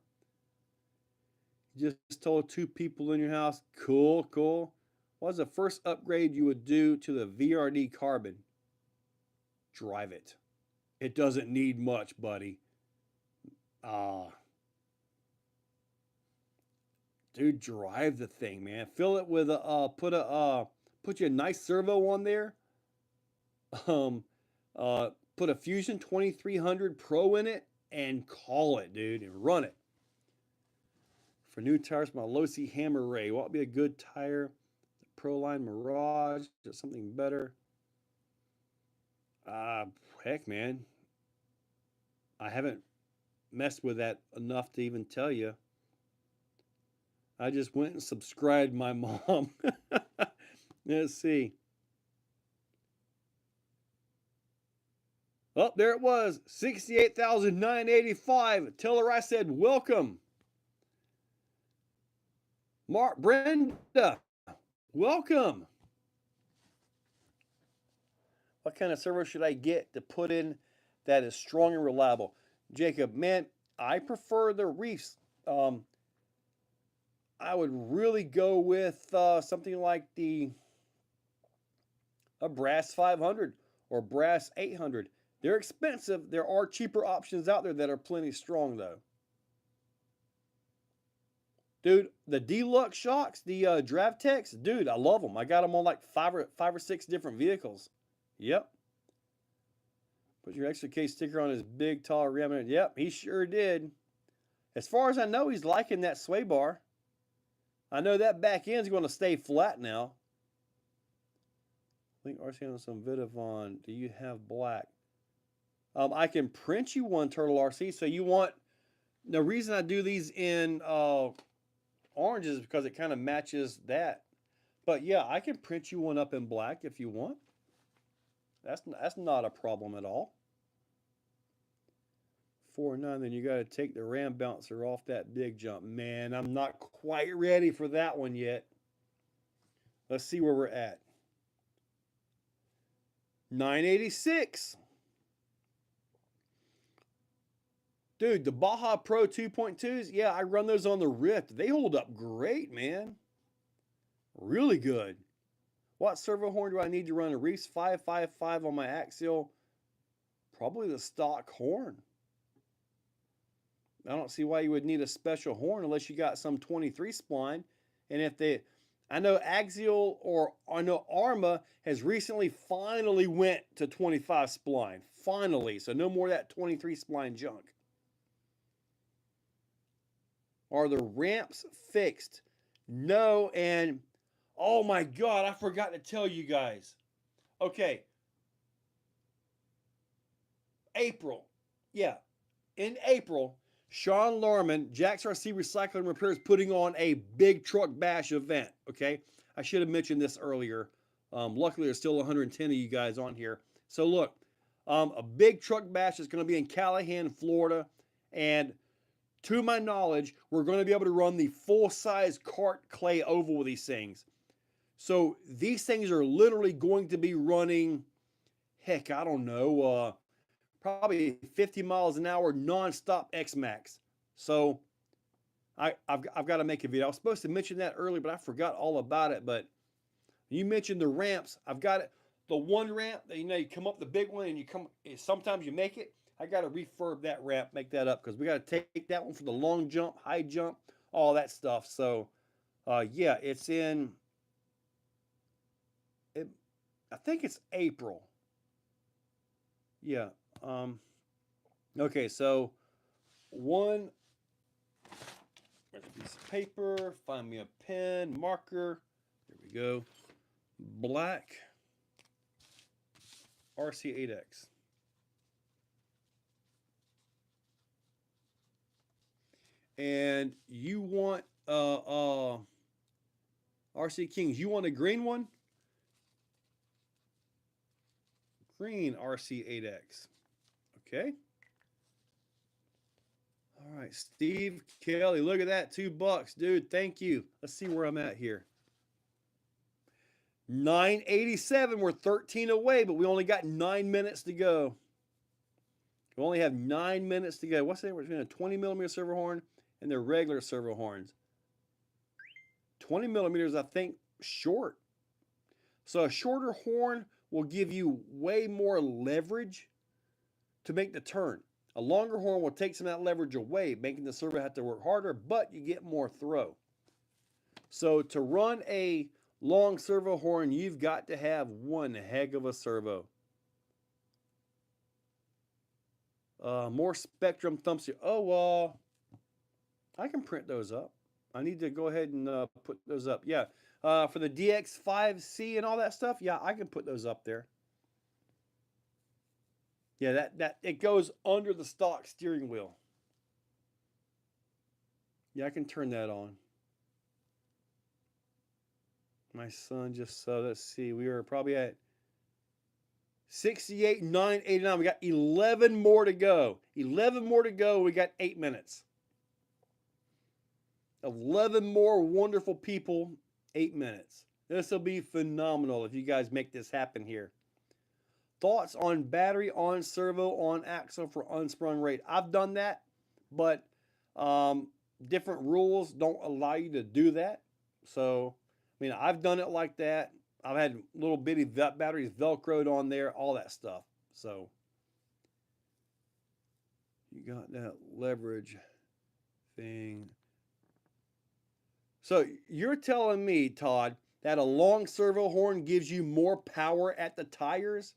You just told two people in your house. Cool, cool. What's the first upgrade you would do to the VRD Carbon? Drive it. It doesn't need much, buddy. Dude, drive the thing, man. Fill it with a put you a nice servo on there. Um, put a Fusion 2300 Pro in it and call it, dude, and run it. For new tires, my Losi Hammer Ray. What would be a good tire? The Proline Mirage. Just something better. Heck, man. I haven't messed with that enough to even tell you. I just went and subscribed my mom. Let's see. Oh, there it was. 68,985. Tell her I said welcome. Brenda, welcome. What kind of servo should I get to put in that is strong and reliable? Jacob, man, I prefer the Reefs. I would really go with something like a Brass 500 or Brass 800. They're expensive. There are cheaper options out there that are plenty strong, though. Dude, the Deluxe shocks, the Dravtex, dude, I love them. I got them on like five or six different vehicles. Yep. Put your Exocaged sticker on his big, tall rim. Yep, he sure did. As far as I know, he's liking that sway bar. I know that back end's going to stay flat now. Link RC on some Vidavon. Do you have black? I can print you one, Turtle RC. So you want... The reason I do these in orange is because it kind of matches that. But yeah, I can print you one up in black if you want. That's not a problem at all. 4.9, then you got to take the ram bouncer off that big jump. Man, I'm not quite ready for that one yet. Let's see where we're at. 986. Dude, the Baja Pro 2.2s, yeah, I run those on the Rift. They hold up great, man. Really good. What servo horn do I need to run? A Reefs 555 on my axial? Probably the stock horn. I don't see why you would need a special horn unless you got some 23 spline. And if they, I know Axial or I know Arma has recently finally went to 25 spline. Finally. So no more of that 23 spline junk. Are the ramps fixed? No. And oh my God, I forgot to tell you guys. Okay. April. Yeah. In April, Sean Lorman, Jack's RC Recycling Repair, is putting on a big truck bash event. Okay. I should have mentioned this earlier. Luckily, there's still 110 of you guys on here. So look, a big truck bash is going to be in Callahan, Florida. And to my knowledge, we're going to be able to run the full-size cart clay oval with these things. So these things are literally going to be running, heck, I don't know, probably 50 miles an hour nonstop X-Max. So I've got to make a video. I was supposed to mention that earlier, but I forgot all about it. But you mentioned the ramps. I've got it. The one ramp that you come up the big one and you come. Sometimes you make it. I got to refurb that ramp, make that up because we got to take that one for the long jump, high jump, all that stuff. So yeah, it's in. I think it's April. Yeah. Okay, so one. There's a piece of paper. Find me a pen, marker. There we go. Black RC8X. and you want RC Kings, you want a green one? Green RC8X. Okay. All right, Steve Kelly, look at that, $2, dude. Thank you. Let's see where I'm at here. 987. We're 13 away, but we only got 9 minutes to go. We only have 9 minutes to go. What's the difference between a 20 millimeter servo horn and their regular servo horns? 20 millimeters, I think, short. So a shorter horn will give you way more leverage to make the turn. A longer horn will take some of that leverage away, making the servo have to work harder, but you get more throw. So to run a long servo horn, you've got to have one heck of a servo. More spectrum thumps. Oh, I can print those up. I need to go ahead and put those up. Yeah, for the DX5C and all that stuff, yeah, I can put those up there. Yeah, that it goes under the stock steering wheel. Yeah, I can turn that on. My son just let's see, we were probably at 68,989. We got 11 more to go. 11 more to go. We got 8 minutes. 11 more wonderful people, 8 minutes. This will be phenomenal if you guys make this happen here. Thoughts on battery, on servo, on axle for unsprung rate. I've done that, but different rules don't allow you to do that. So, I mean, I've done it like that. I've had little bitty batteries Velcroed on there, all that stuff. So, you got that leverage thing. So, you're telling me, Todd, that a long servo horn gives you more power at the tires?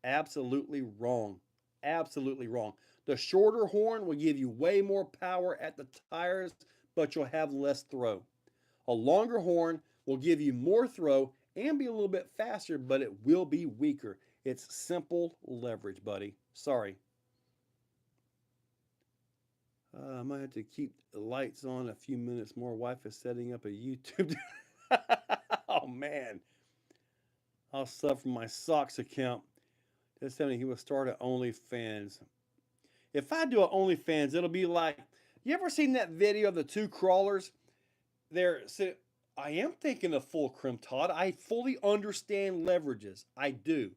Absolutely wrong. Absolutely wrong. The shorter horn will give you way more power at the tires, but you'll have less throw. A longer horn will give you more throw and be a little bit faster, but it will be weaker. It's simple leverage, buddy. Sorry. I might have to keep the lights on a few minutes more. Wife is setting up a YouTube. Oh, man. I'll sub from my socks account. Just telling me he will start at OnlyFans. If I do an OnlyFans, it'll be like, you ever seen that video of the two crawlers? I am thinking of full crim, Todd. I fully understand leverages. I do.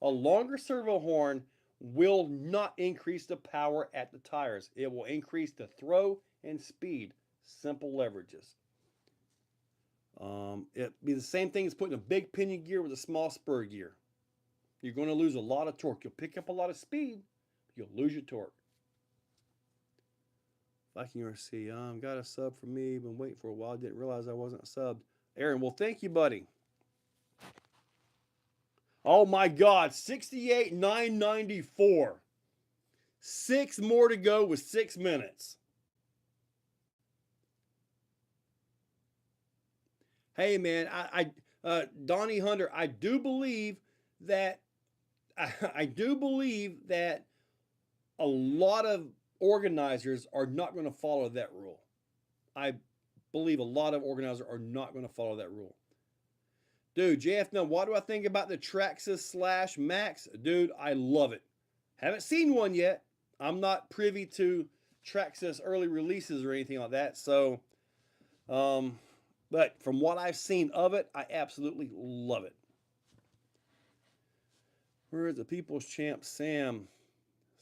A longer servo horn will not increase the power at the tires. It will increase the throw and speed. Simple leverages. It'd be the same thing as putting a big pinion gear with a small spur gear. You're going to lose a lot of torque. You'll pick up a lot of speed, but you'll lose your torque. Viking RC, got a sub for me. Been waiting for a while. Didn't realize I wasn't subbed. Aaron, well, thank you, buddy. Oh my God, 68,994. 6 more to go with 6 minutes. Hey man, Donnie Hunter, I do believe that a lot of organizers are not going to follow that rule. I believe a lot of organizers are not going to follow that rule. Dude, JF, what do I think about the Traxxas / Max? Dude, I love it. Haven't seen one yet. I'm not privy to Traxxas early releases or anything like that. So, but from what I've seen of it, I absolutely love it. Where is the People's Champ, Sam?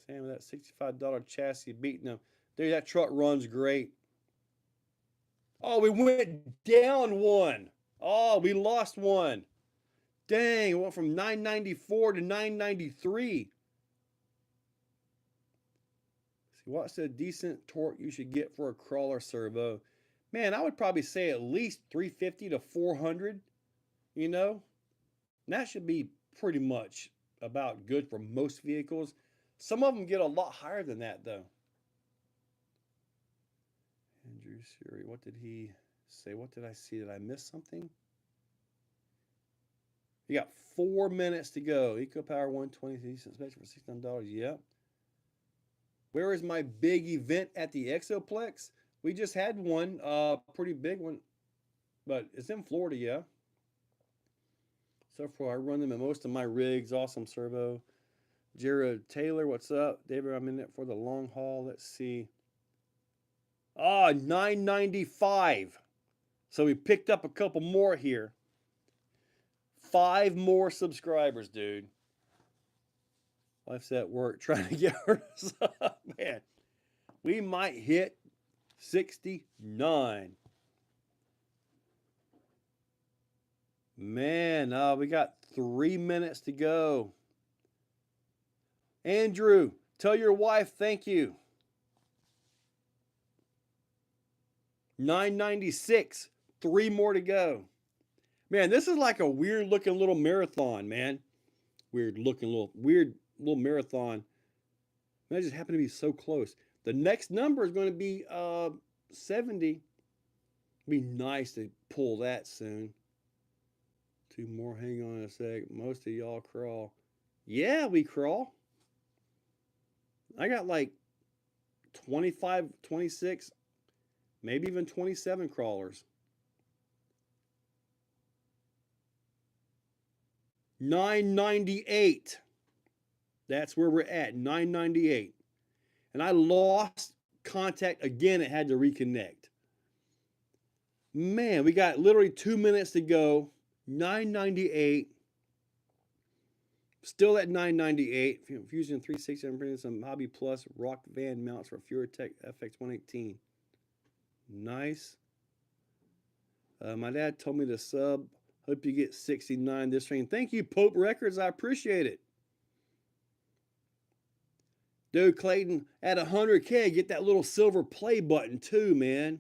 Sam, that $65 chassis beating him. Dude, that truck runs great. Oh, we went down one. Oh, we lost one. Dang, it went from 994 to 993. See, what's a decent torque you should get for a crawler servo? Man, I would probably say at least 350 to 400, you know? And that should be pretty much about good for most vehicles. Some of them get a lot higher than that, though. Andrew Siri, what did he say? What did I see? Did I miss something? You got 4 minutes to go. EcoPower 120 decent special for $69. Yep. Where is my big event at the Exoplex? We just had one, pretty big one, but it's in Florida, yeah. So far, I run them in most of my rigs. Awesome servo. Jared Taylor, what's up? David, I'm in it for the long haul. Let's see. Ah, 995. So we picked up a couple more here. 5 more subscribers, dude. Wife's at work trying to get her up. Man, we might hit 69. Man, we got 3 minutes to go. Andrew, tell your wife thank you. 996. 3 more to go. Man, this is like a weird looking little marathon, man. Weird little marathon. Man, I just happen to be so close. The next number is going to be 70. It'd be nice to pull that soon. 2 more. Hang on a sec. Most of y'all crawl. Yeah, we crawl. I got like 25, 26, maybe even 27 crawlers. 998. That's where we're at, 998. And I lost contact again. It had to reconnect. Man, we got literally 2 minutes to go. 998. Still at 998. Fusion 360. I'm bringing some Hobby Plus Rock Van mounts for FureTech FX118. Nice. My dad told me to sub. Hope you get 69 this train. Thank you, Pope Records. I appreciate it. Dude, Clayton, at 100K, get that little silver play button too, man.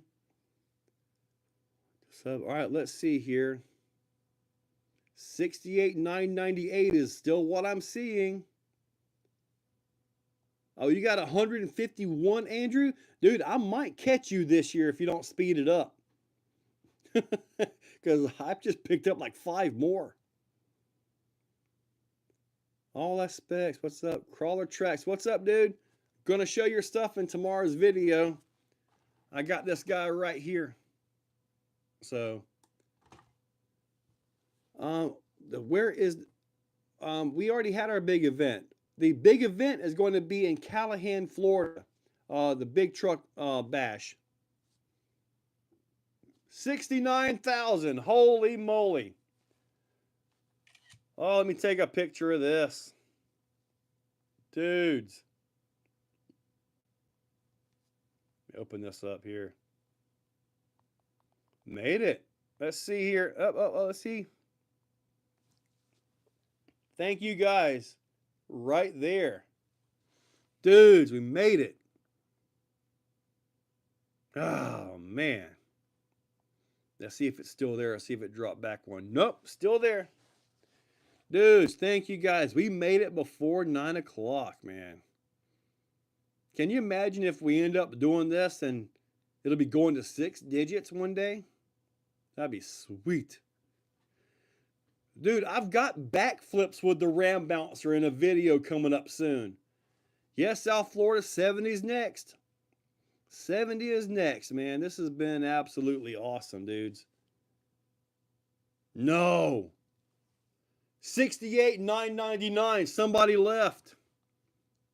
Sub. All right, let's see here. 68,998 is still what I'm seeing. Oh, you got 151, Andrew? Dude, I might catch you this year if you don't speed it up. Because I've just picked up like 5 more. All aspects. What's up? Crawler Tracks. What's up, dude? Gonna show your stuff in tomorrow's video. I got this guy right here. So, where is, we already had our big event. The big event is going to be in Callahan, Florida. The big truck bash. 69,000. Holy moly. Oh, let me take a picture of this. Dudes. Let me open this up here. Made it. Let's see here. Let's see. Thank you guys. Right there. Dudes, we made it. Oh, man. Let's see if it's still there. Let's see if it dropped back one. Nope, still there. Dudes, thank you guys. We made it before 9 o'clock, man. Can you imagine if we end up doing this and it'll be going to 6 digits one day? That'd be sweet. Dude, I've got backflips with the Ram Bouncer in a video coming up soon. Yes, South Florida, 70 is next. 70 is next, man. This has been absolutely awesome, dudes. No. 68,999. Somebody left.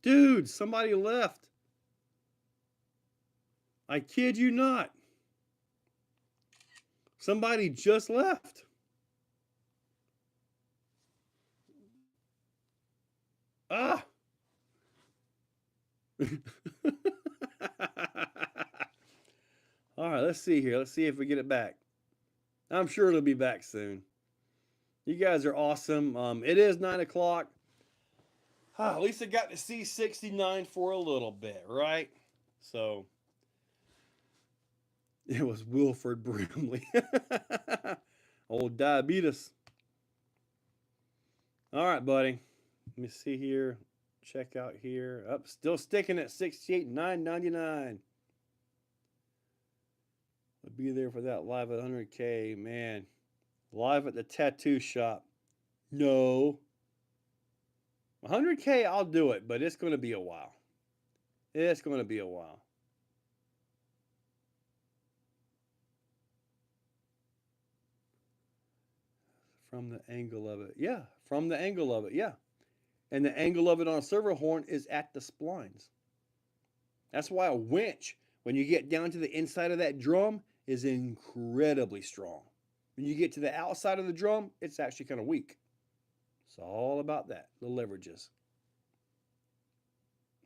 Dude, somebody left. I kid you not. Somebody just left. Ah. All right, let's see here. Let's see if we get it back. I'm sure it'll be back soon. You guys are awesome. It is 9 o'clock. At least I got to see 69 for a little bit, right? So, it was Wilford Brimley. Old diabetes. All right, buddy. Let me see here. Check out here. Up, still sticking at 68,999. I'll be there for that live at 100K, man. Live at the tattoo shop. No. 100K, I'll do it, but it's going to be a while. It's going to be a while. From the angle of it. Yeah, from the angle of it. Yeah. And the angle of it on a servo horn is at the splines. That's why a winch, when you get down to the inside of that drum, is incredibly strong. When you get to the outside of the drum, it's actually kind of weak. It's all about that, the leverages.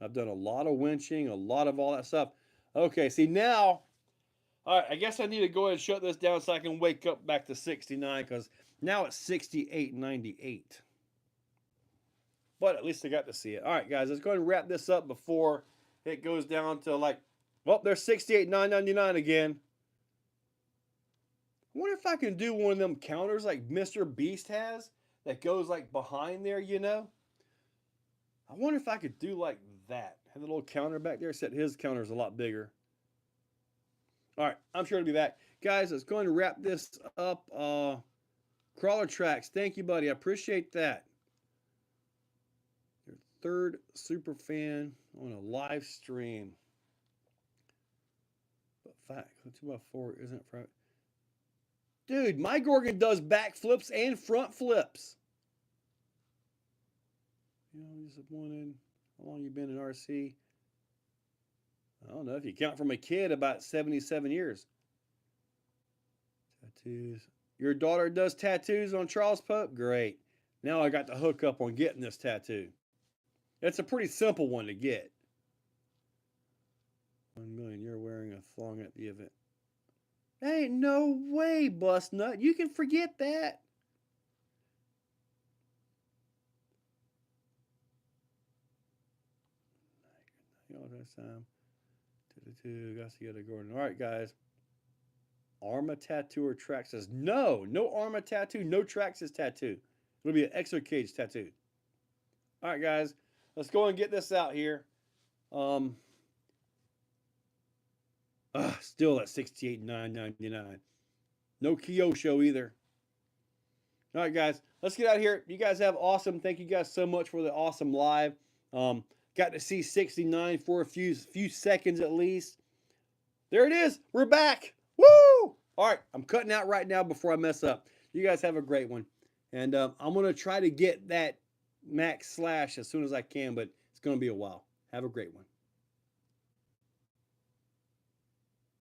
I've done a lot of winching, a lot of all that stuff. Okay, see now, all right, I guess I need to go ahead and shut this down so I can wake up back to 69 because now it's 68.98. But at least I got to see it. All right, guys, let's go ahead and wrap this up before it goes down to like, well, there's 68,999 again. I wonder if I can do one of them counters like Mr. Beast has that goes like behind there, you know? I wonder if I could do like that. Have a little counter back there, except his counter is a lot bigger. All right, I'm sure to be back. Guys, let's go ahead and wrap this up. Crawler Tracks, thank you, buddy. I appreciate that. Your third super fan on a live stream. But fact, 2x4 isn't front. Dude, my Gorgon does back flips and front flips. You know, disappointed. How long you been in RC? I don't know. If you count from a kid, about 77 years. Tattoos. Your daughter does tattoos on Charles Pope? Great. Now I got the hook up on getting this tattoo. It's a pretty simple one to get. 1 million. You're wearing a thong at the event. Ain't no way, bust nut. You can forget that. All this time. Got to get a Gordon. All right, guys. Arma tattoo or Traxxas? No, no Arma tattoo, no Traxxas tattoo. It'll be an Exocaged tattoo. All right, guys. Let's go and get this out here. Still at 68,999. No Kyosho either. All right, guys. Let's get out of here. You guys have awesome. Thank you guys so much for the awesome live. Got to see 69 for a few seconds at least. There it is. We're back. Woo! All right. I'm cutting out right now before I mess up. You guys have a great one. And I'm going to try to get that max slash as soon as I can, but it's going to be a while. Have a great one.